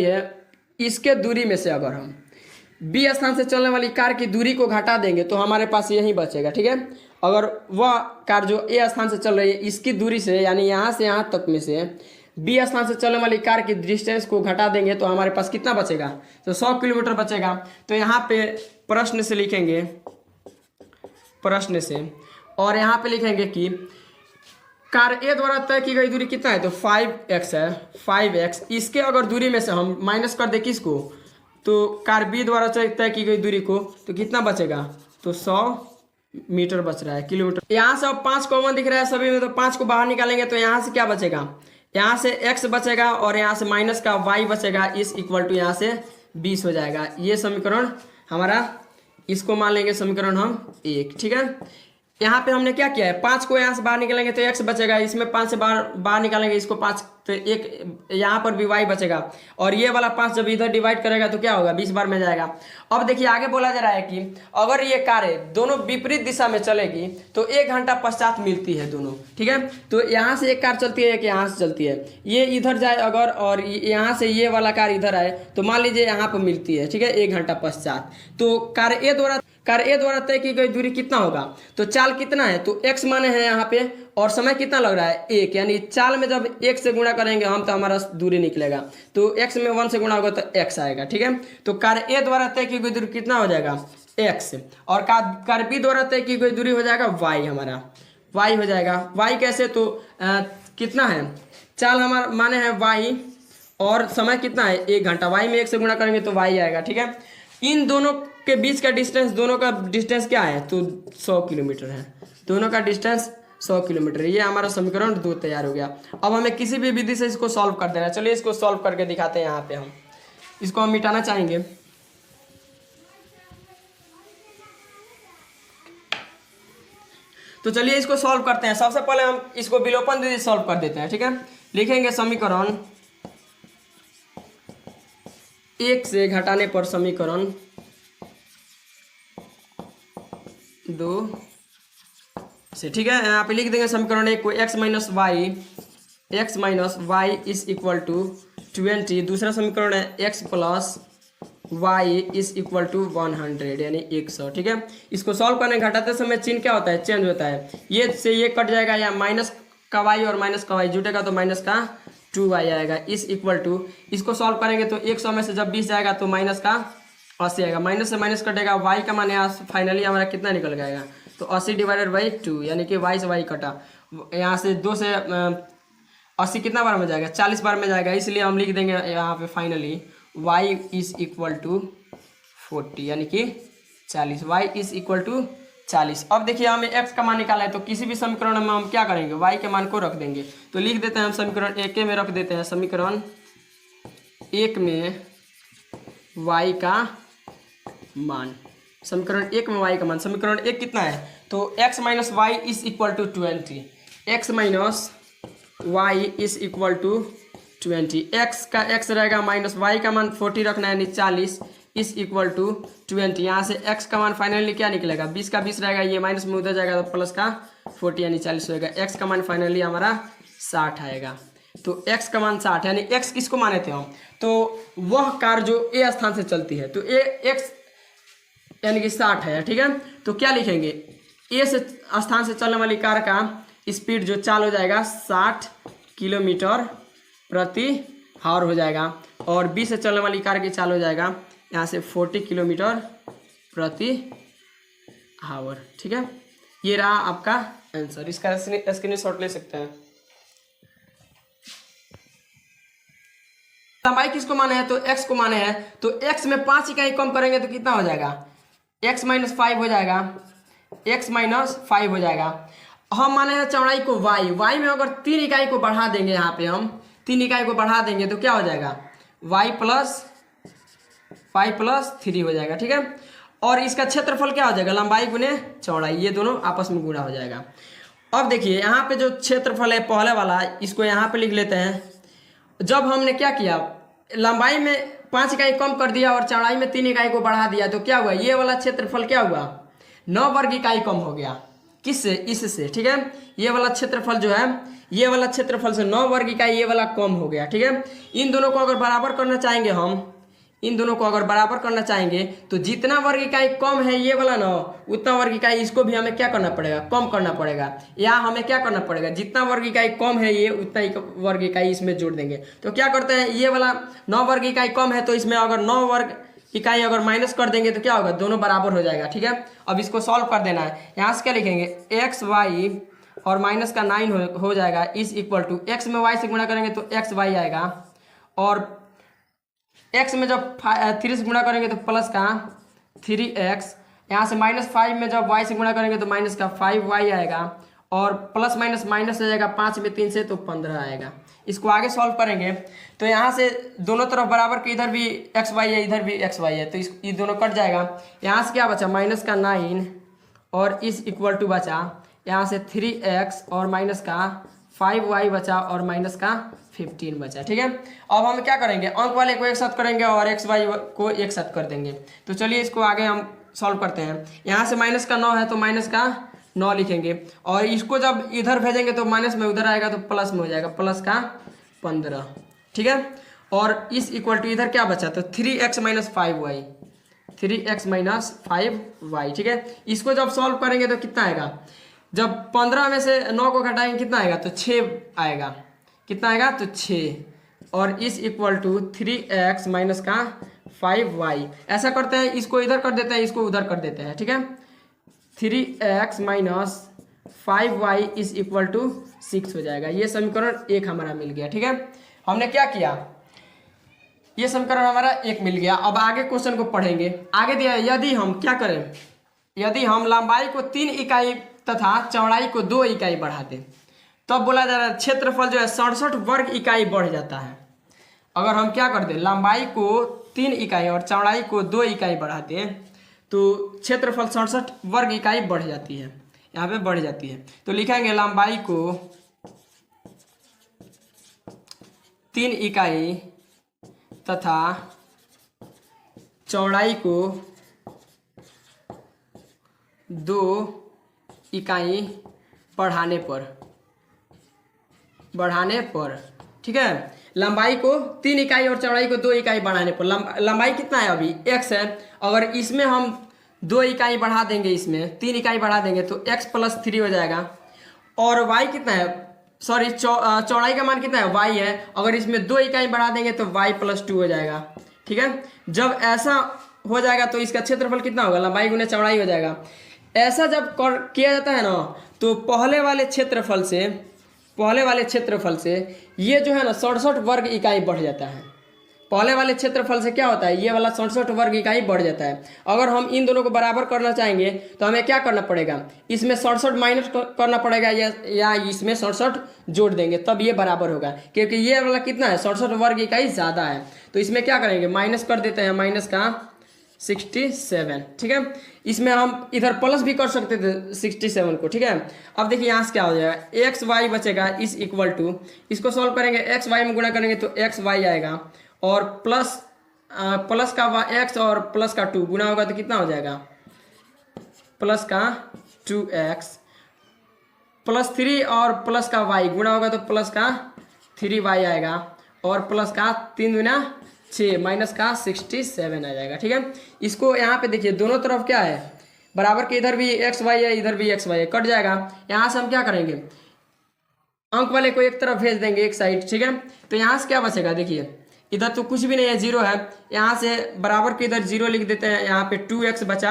Speaker 1: है, इसके दूरी में से अगर हम बी स्थान से चलने वाली कार की दूरी को घटा देंगे तो हमारे पास यही बचेगा। ठीक है, अगर वह कार जो ए स्थान से चल रही है इसकी दूरी से, यानी यहाँ से यहाँ तक में से बी स्थान से चलने वाली कार की डिस्टेंस को घटा देंगे तो हमारे पास कितना बचेगा, तो 100 किलोमीटर बचेगा। तो यहाँ पे प्रश्न से लिखेंगे, और यहाँ पे लिखेंगे कि कार ए द्वारा तय की गई दूरी कितना है, तो 5x है, 5x। इसके अगर दूरी में से हम माइनस कर दे किसको, तो कार बी द्वारा तय की गई दूरी को, तो कितना बचेगा, तो 100 मीटर बच रहा है, किलोमीटर। यहाँ से अब 5 कॉमन दिख रहा है सभी में, तो 5 को बाहर निकालेंगे तो यहाँ से क्या बचेगा, यहाँ से x बचेगा और यहाँ से माइनस का y बचेगा, इस इक्वल टू यहाँ से 20 हो जाएगा। ये समीकरण हमारा, इसको मान लेंगे समीकरण हम 1। ठीक है, यहाँ पे हमने क्या किया है, 5 को यहाँ से बाहर निकालेंगे तो x बचेगा, इसमें 5 से बाहर निकालेंगे, इसको 5 तो एक यहाँ पर भी y बचेगा, और ये वाला 5 जब इधर डिवाइड करेगा तो क्या होगा, 20 बार में जाएगा। अब देखिए आगे बोला जा रहा है कि अगर ये कार्य दोनों विपरीत दिशा में चलेगी तो 1 घंटा पश्चात मिलती है दोनों, ठीक है। तो यहाँ से एक कार चलती है, एक यहाँ से चलती है, ये इधर जाए अगर और यहाँ से ये वाला कार इधर आए तो मान लीजिए यहाँ पर मिलती है, ठीक है, 1 घंटा पश्चात। तो कार्य ए द्वारा तय की गई दूरी कितना होगा, तो चाल कितना है, तो x माने हैं यहाँ पे, और समय कितना लग रहा है 1, यानी चाल में जब 1 से गुणा करेंगे हम तो हमारा दूरी निकलेगा, तो x में 1 से गुणा होगा तो x आएगा, ठीक है। तो कार्य ए द्वारा तय की गई दूरी कितना हो जाएगा x, और कार्य बी द्वारा तय की गई दूरी हो जाएगा y, हमारा y हो जाएगा। y कैसे, तो कितना है, चाल हमारा माने हैं y और समय कितना है 1 घंटा, y में 1 से गुणा करेंगे तो y आएगा, ठीक है। इन दोनों के बीच का डिस्टेंस, दोनों का डिस्टेंस क्या है, तो 100 किलोमीटर है, दोनों का डिस्टेंस 100 किलोमीटर है। ये हमारा समीकरण 2 तैयार हो गया। अब हमें किसी भी विधि से इसको सॉल्व कर देना है। चलिए इसको सॉल्व करके दिखाते हैं। यहाँ पे हम इसको हम मिटाना चाहेंगे, तो चलिए इसको सॉल्व करते हैं। सबसे पहले हम इसको विलोपन विधि सॉल्व कर देते हैं, ठीक है। लिखेंगे समीकरण 1 से घटाने पर समीकरण 2 से, ठीक है। यहाँ पे लिख देंगे समीकरण 1 को x minus y is equal to 20। दूसरा समीकरण है x plus y is equal to 100, यानी 100, ठीक है। इसको सॉल्व करने घटाते समय चिन्ह क्या होता है, चेंज होता है। ये से ये कट जाएगा, या माइनस का y और माइनस का y जुटेगा तो माइनस का 2y आएगा, इस इक्वल टू, इसको सॉल्व करेंगे तो 100 में से जब 20 जाएगा तो माइनस का 80 आएगा, माइनस से माइनस कटेगा, y का मान यहाँ फाइनली हमारा कितना निकल जाएगा, तो 80 डिवाइडेड बाई 2, यानी कि y से y कटा, यहाँ से 2 से 80 कितना बार में जाएगा, 40 बार में जाएगा, इसलिए हम लिख देंगे यहाँ पे finally y is equal to 40, यानी कि 40, y इज इक्वल टू 40। अब देखिए हमें x का मान निकाला है, तो किसी भी समीकरण में हम क्या करेंगे, y के मान को रख देंगे। तो लिख देते हैं हम समीकरण 1 में रख देते हैं, समीकरण 1 में y का मान, समीकरण 1 में y का मान, समीकरण 1 कितना है, तो x minus y is equal to 20, x minus y is equal to 20, x का x रहेगा माइनस y का मान 40 रखना है, यानी 40 इज इक्वल टू 20। यहाँ से x का मान फाइनली क्या निकलेगा, 20 का 20 रहेगा, ये माइनस में उधर जाएगा तो प्लस का 40 यानी 40 होएगा। x का मान फाइनली हमारा 60 आएगा। तो x का मान 60, यानी x किसको माने थे हम, तो वह कार जो a स्थान से चलती है, तो x यानी कि 60 है, ठीक है। तो क्या लिखेंगे, a से स्थान से चलने वाली कार का स्पीड जो चाल हो जाएगा 60 किलोमीटर प्रति हावर हो जाएगा, और b से चलने वाली कार की चाल हो जाएगा यहाँ से 40 किलोमीटर प्रति हावर, ठीक है। ये रहा आपका आंसर, इसका स्क्रीनशॉट ले सकते हैं। लंबाई किसको माने हैं, तो x को माने हैं, तो x में 5 इकाई कम करेंगे तो कितना हो जाएगा, x माइनस 5 हो जाएगा, x माइनस 5 हो जाएगा। हम माने हैं चौड़ाई को y में अगर 3 इकाई को बढ़ा देंगे, यहाँ पे हम 3 इकाई को बढ़ा देंगे तो क्या हो जाएगा, y प्लस 5 प्लस 3 हो जाएगा, ठीक है। और इसका क्षेत्रफल क्या हो जाएगा, लंबाई गुने चौड़ाई, ये दोनों आपस में गुणा हो जाएगा। अब देखिए यहाँ पे जो क्षेत्रफल है पहले वाला, इसको यहाँ पे लिख लेते हैं। जब हमने क्या किया, लंबाई में 5 इकाई कम कर दिया और चौड़ाई में 3 इकाई को बढ़ा दिया, तो क्या हुआ, ये वाला क्षेत्रफल क्या हुआ, 9 वर्ग इकाई कम हो गया, किससे, इससे, ठीक है। ये वाला क्षेत्रफल जो है, ये वाला क्षेत्रफल से 9 वर्ग इकाई ये वाला कम हो गया, ठीक है। इन दोनों को अगर बराबर करना चाहेंगे हम, इन दोनों को अगर बराबर करना चाहेंगे तो जितना वर्ग इकाई कम है ये वाला ना, उतना वर्ग इकाई इसको भी हमें क्या करना पड़ेगा, कम करना पड़ेगा, या हमें क्या करना पड़ेगा, जितना वर्ग इकाई कम है ये उतना ही वर्ग इकाई इसमें जोड़ देंगे। तो क्या करते हैं, ये वाला 9 वर्ग इकाई कम है तो इसमें अगर 9 वर्ग इकाई अगर माइनस कर देंगे तो क्या होगा, दोनों बराबर हो जाएगा, ठीक है। अब इसको सॉल्व कर देना है। यहाँ से क्या लिखेंगे, एक्स वाई और माइनस का 9 हो जाएगा, इज इक्वल टू, एक्स में वाई से गुणा करेंगे तो एक्स वाई आएगा, और x में जब 3 से गुणा करेंगे तो प्लस का 3x, यहाँ से -5 में जब y से गुणा करेंगे तो माइनस का 5y आएगा, और प्लस माइनस माइनस हो जाएगा, 5 में 3 से तो 15 आएगा। इसको आगे सॉल्व करेंगे तो यहाँ से दोनों तरफ बराबर के, इधर भी xy है इधर भी xy है, तो ये दोनों कट जाएगा। यहाँ से क्या बचा, माइनस का 9 और इस इक्वल टू बचा, यहाँ से 3x और माइनस का 5y बचा और माइनस का 15 बचा। ठीक है, अब हम क्या करेंगे, अंक वाले को एक साथ करेंगे और एक्स वाई को एक साथ कर देंगे। तो चलिए इसको आगे हम सॉल्व करते हैं। यहाँ से माइनस का 9 है तो माइनस का 9 लिखेंगे, और इसको जब इधर भेजेंगे तो माइनस में उधर आएगा तो प्लस में हो जाएगा, प्लस का 15। ठीक है, और इस इक्वल टू इधर क्या बचा, तो 3x minus 5y, 3x minus 5y। ठीक है, इसको जब सॉल्व करेंगे तो कितना आएगा, जब 15 में से 9 को घटाएंगे कितना आएगा, तो 6 आएगा। कितना आएगा, तो 6, और इस इक्वल टू 3x माइनस का 5y। ऐसा करते हैं, इसको इधर कर देते हैं, इसको उधर कर देते हैं। ठीक है, 3x minus 5y is equal to 6 हो जाएगा। ये समीकरण 1 हमारा मिल गया। ठीक है, हमने क्या किया, ये समीकरण हमारा 1 मिल गया। अब आगे क्वेश्चन को पढ़ेंगे। आगे दिया, यदि हम क्या करें, यदि हम लंबाई को 3 इकाई तथा चौड़ाई को 2 इकाई बढ़ा दें, तब बोला जा रहा है क्षेत्रफल जो है 67 वर्ग इकाई बढ़ जाता है। अगर हम क्या कर दें, लंबाई को 3 इकाई और चौड़ाई को 2 इकाई बढ़ा दें तो क्षेत्रफल 67 वर्ग इकाई बढ़ जाती है, यहाँ पे बढ़ जाती है। तो लिखेंगे लंबाई को 3 इकाई तथा चौड़ाई को 2 इकाई बढ़ाने पर, ठीक है, लंबाई को 3 इकाई और चौड़ाई को 2 इकाई बढ़ाने पर, लंबाई कितना है अभी x है, अगर इसमें हम 2 इकाई बढ़ा देंगे, इसमें 3 इकाई बढ़ा देंगे तो x प्लस 3 हो जाएगा। और y कितना है, सॉरी चौड़ाई का मान कितना है, y है, अगर इसमें 2 इकाई बढ़ा देंगे तो y प्लस 2 हो जाएगा। ठीक है, जब ऐसा हो जाएगा तो इसका क्षेत्रफल कितना होगा, लंबाई गुने चौड़ाई हो जाएगा। ऐसा जब किया जाता है ना, तो पहले वाले क्षेत्रफल से ये जो है ना 67 वर्ग इकाई बढ़ जाता है। पहले वाले क्षेत्रफल से क्या होता है, ये वाला 67 वर्ग इकाई बढ़ जाता है। अगर हम इन दोनों को बराबर करना चाहेंगे तो हमें क्या करना पड़ेगा, इसमें 67 माइनस करना पड़ेगा या इसमें 67 जोड़ देंगे, तब ये बराबर होगा, क्योंकि ये वाला कितना है 67 वर्ग इकाई ज़्यादा है। तो इसमें क्या करेंगे, माइनस कर देते हैं, माइनस का 67। ठीक है, इसमें हम इधर प्लस भी कर सकते थे 67 को। ठीक है, अब देखिए यहाँ से क्या हो जाएगा, एक्स वाई बचेगा इस इक्वल टू, इसको सॉल्व करेंगे, एक्स वाई में गुणा करेंगे तो एक्स वाई आएगा, और प्लस का एक्स और प्लस का 2 गुणा होगा तो कितना हो जाएगा, प्लस का 2x, प्लस 3 और प्लस का y गुणा होगा तो प्लस का 3y आएगा, और प्लस का 3 गुना 6 माइनस का 67 आ जाएगा। ठीक है, इसको यहाँ पे देखिए दोनों तरफ क्या है, बराबर के इधर भी एक्स वाई है, इधर भी एक्स वाई है, कट जाएगा। यहाँ से हम क्या करेंगे, अंक वाले को एक तरफ भेज देंगे, एक साइड। ठीक है, तो यहाँ से क्या बचेगा, देखिए इधर तो कुछ भी नहीं है, 0 है, यहाँ से बराबर के इधर 0 लिख देते हैं, यहाँ पे 2x बचा,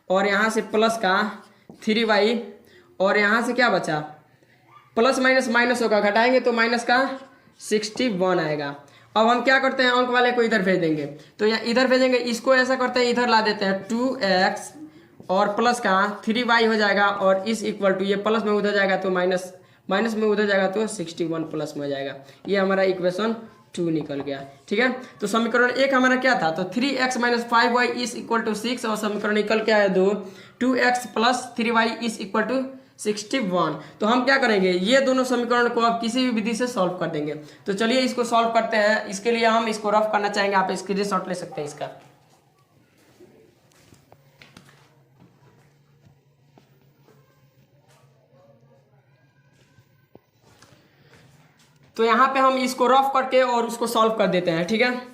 Speaker 1: और यहाँ से प्लस का 3y, और यहाँ से क्या बचा, प्लस माइनस माइनस होगा, घटाएंगे तो माइनस का 61 आएगा। अब हम क्या करते हैं, अंक वाले को इधर भेज देंगे, तो यहाँ इधर भेजेंगे, इसको ऐसा करते हैं, इधर ला देते हैं 2x और प्लस का 3y हो जाएगा, और इस इक्वल टू ये प्लस में उधर जाएगा तो माइनस में उधर जाएगा तो 61 प्लस में हो जाएगा। ये हमारा इक्वेशन 2 निकल गया। ठीक है, तो समीकरण 1 हमारा क्या था, तो 3x minus 5y is equal to 6, और समीकरण निकल के आया 2x plus 3y is equal to 61। तो हम क्या करेंगे, ये दोनों समीकरण को आप किसी भी विधि से सॉल्व कर देंगे। तो चलिए इसको सॉल्व करते हैं। इसके लिए हम इसको रफ करना चाहेंगे, आप स्क्रीनशॉट ले सकते हैं इसका। तो यहाँ पे हम इसको रफ करके और उसको सॉल्व कर देते हैं। ठीक है,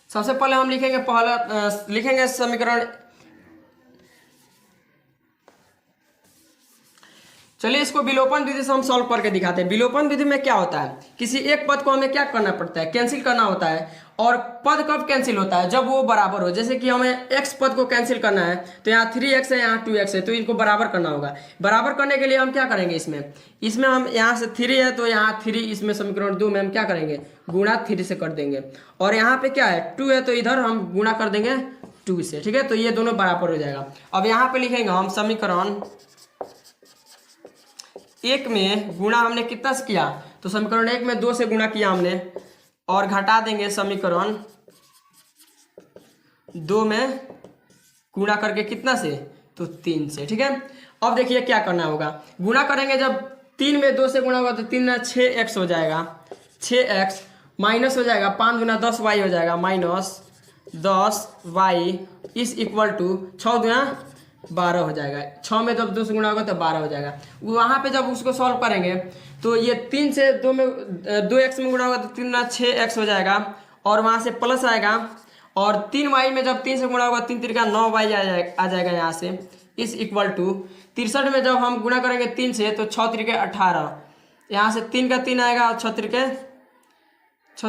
Speaker 1: सबसे पहले हम लिखेंगे समीकरण, चलिए इसको विलोपन विधि से हम सॉल्व करके दिखाते हैं। विलोपन विधि में क्या होता है, किसी एक पद को हमें क्या करना पड़ता है, कैंसिल करना होता है, और पद कब कैंसिल होता है, जब वो बराबर हो। जैसे कि हमें x पद को कैंसिल करना है, तो यहाँ 3x है, यहाँ 2x है, तो इनको बराबर करना होगा। बराबर करने के लिए हम क्या करेंगे, इसमें हम यहाँ से 3 है तो यहाँ 3, इसमें समीकरण 2 में हम क्या करेंगे, गुणा 3 से कर देंगे, और यहाँ पे क्या है 2 है तो इधर हम गुणा कर देंगे 2 से। ठीक है, तो ये दोनों बराबर हो जाएगा। अब यहाँ पे लिखेंगे हम समीकरण 1 में गुणा हमने कितना से किया, तो समीकरण 1 में 2 से गुणा किया हमने, और घटा देंगे समीकरण 2 में गुणा करके कितना से, तो 3 से। ठीक है, अब देखिए क्या करना होगा, गुणा करेंगे जब 3 में 2 से गुणा होगा तो 3 6x हो जाएगा, 6x माइनस हो जाएगा 5 गुना 10y हो जाएगा, माइनस 10y इस इक्वल टू 6 गुना 12 हो जाएगा। 6 में जब 2 से गुणा होगा तो 12 हो जाएगा। वहाँ पे जब उसको सॉल्व करेंगे तो ये 3 से 2 में 2x में गुणा होगा तो 3 गुना 6x हो जाएगा, और वहाँ से प्लस आएगा, और 3y में जब 3 से गुणा होगा 3 3 का 9y आ जाएगा यहाँ से, इस इक्वल टू 63 में जब हम गुणा करेंगे 3 से तो 6 3 के 18, यहाँ से 3 का 3 आएगा और 6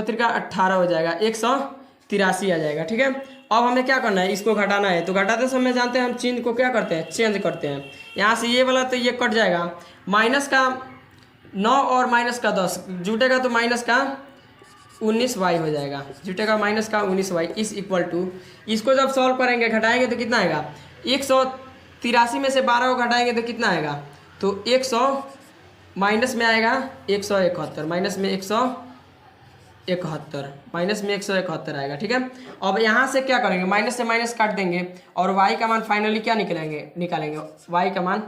Speaker 1: 3 का 18 हो जाएगा, 183 आ जाएगा। ठीक है, अब हमें क्या करना है, इसको घटाना है। तो घटाते समय जानते हैं हम चिन्ह को क्या करते हैं, चेंज करते हैं। यहाँ से ये वाला तो ये कट जाएगा, माइनस का 9 और माइनस का 10 जुटेगा तो माइनस का 19y हो जाएगा, जुटेगा माइनस का 19y इस इक्वल टू, इसको जब सॉल्व करेंगे घटाएंगे तो कितना आएगा, 183 में से 12 को घटाएंगे तो कितना आएगा, तो 100 माइनस में आएगा 171, माइनस में 171, माइनस में 171 आएगा। ठीक है, अब यहाँ से क्या करेंगे, माइनस से माइनस काट देंगे और y का मान फाइनली क्या निकालेंगे y का मान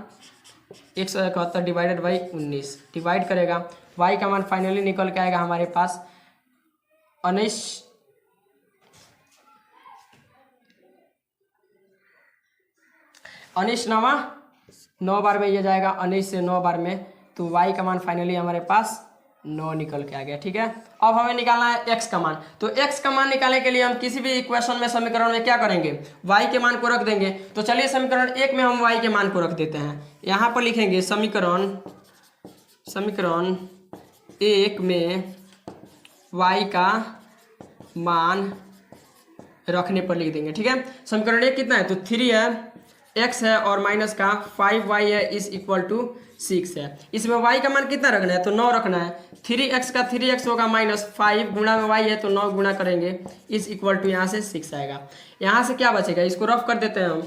Speaker 1: 171 डिवाइडेड बाई 19 डिवाइड करेगा, y का मान फाइनली निकल के आएगा हमारे पास 19 9 बार में ये जाएगा, 19 से 9 बार में, तो y का मान फाइनली हमारे पास 9 निकल के आ गया। ठीक है, अब हमें निकालना है x का मान। तो x का मान निकालने के लिए हम किसी भी इक्वेशन में, समीकरण में क्या करेंगे, y के मान को रख देंगे। तो चलिए समीकरण 1 में हम y के मान को रख देते हैं। यहाँ पर लिखेंगे समीकरण 1 में y का मान रखने पर लिख देंगे। ठीक है, समीकरण 1 कितना है, तो 3 है, x है और माइनस का 5y है इस इक्वल टू 6 है। इसमें y का मान कितना रखना है, तो 9 रखना है। 3x का 3x होगा माइनस 5 गुणा में y है तो 9 गुणा करेंगे इस इक्वल टू यहाँ से 6 आएगा। यहाँ से क्या बचेगा, इसको रफ कर देते हैं हम।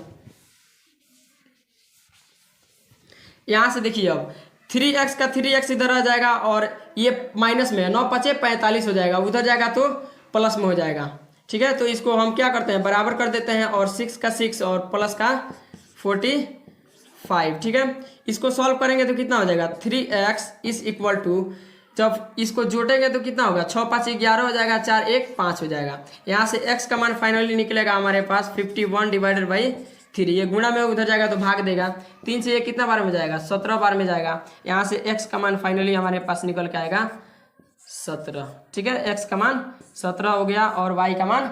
Speaker 1: यहाँ से देखिए अब 3x का 3x इधर आ जाएगा और ये माइनस में है, 9 5 45 हो जाएगा, उधर जाएगा तो प्लस में हो जाएगा। ठीक है, तो इसको हम क्या करते हैं, बराबर कर देते हैं, और 6 का 6 और प्लस का 45। ठीक है, इसको सॉल्व करेंगे तो कितना हो जाएगा, 3x इस इक्वल टू, जब इसको जोड़ेंगे तो कितना होगा, 6 5 11 हो जाएगा, 4 1 5 हो जाएगा। यहाँ से x का मान फाइनली निकलेगा हमारे पास 51 डिवाइडेड बाई 3। ये गुणा में उधर जाएगा तो भाग देगा, 3 से ये कितना बार में जाएगा, 17 बार में जाएगा। यहाँ से x का मान फाइनली हमारे पास निकल के आएगा 17। ठीक है, x का मान 17 हो गया और y का मान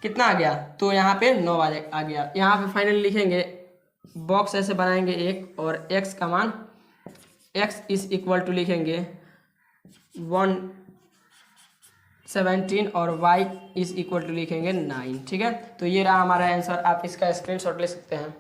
Speaker 1: कितना आ गया, तो यहाँ पे 9 आ गया। यहाँ पे फाइनली लिखेंगे, बॉक्स ऐसे बनाएंगे एक, और x का मान x इज इक्वल टू लिखेंगे 117 और y इज इक्वल टू लिखेंगे 9। ठीक है, तो ये रहा हमारा आंसर, आप इसका स्क्रीनशॉट ले सकते हैं।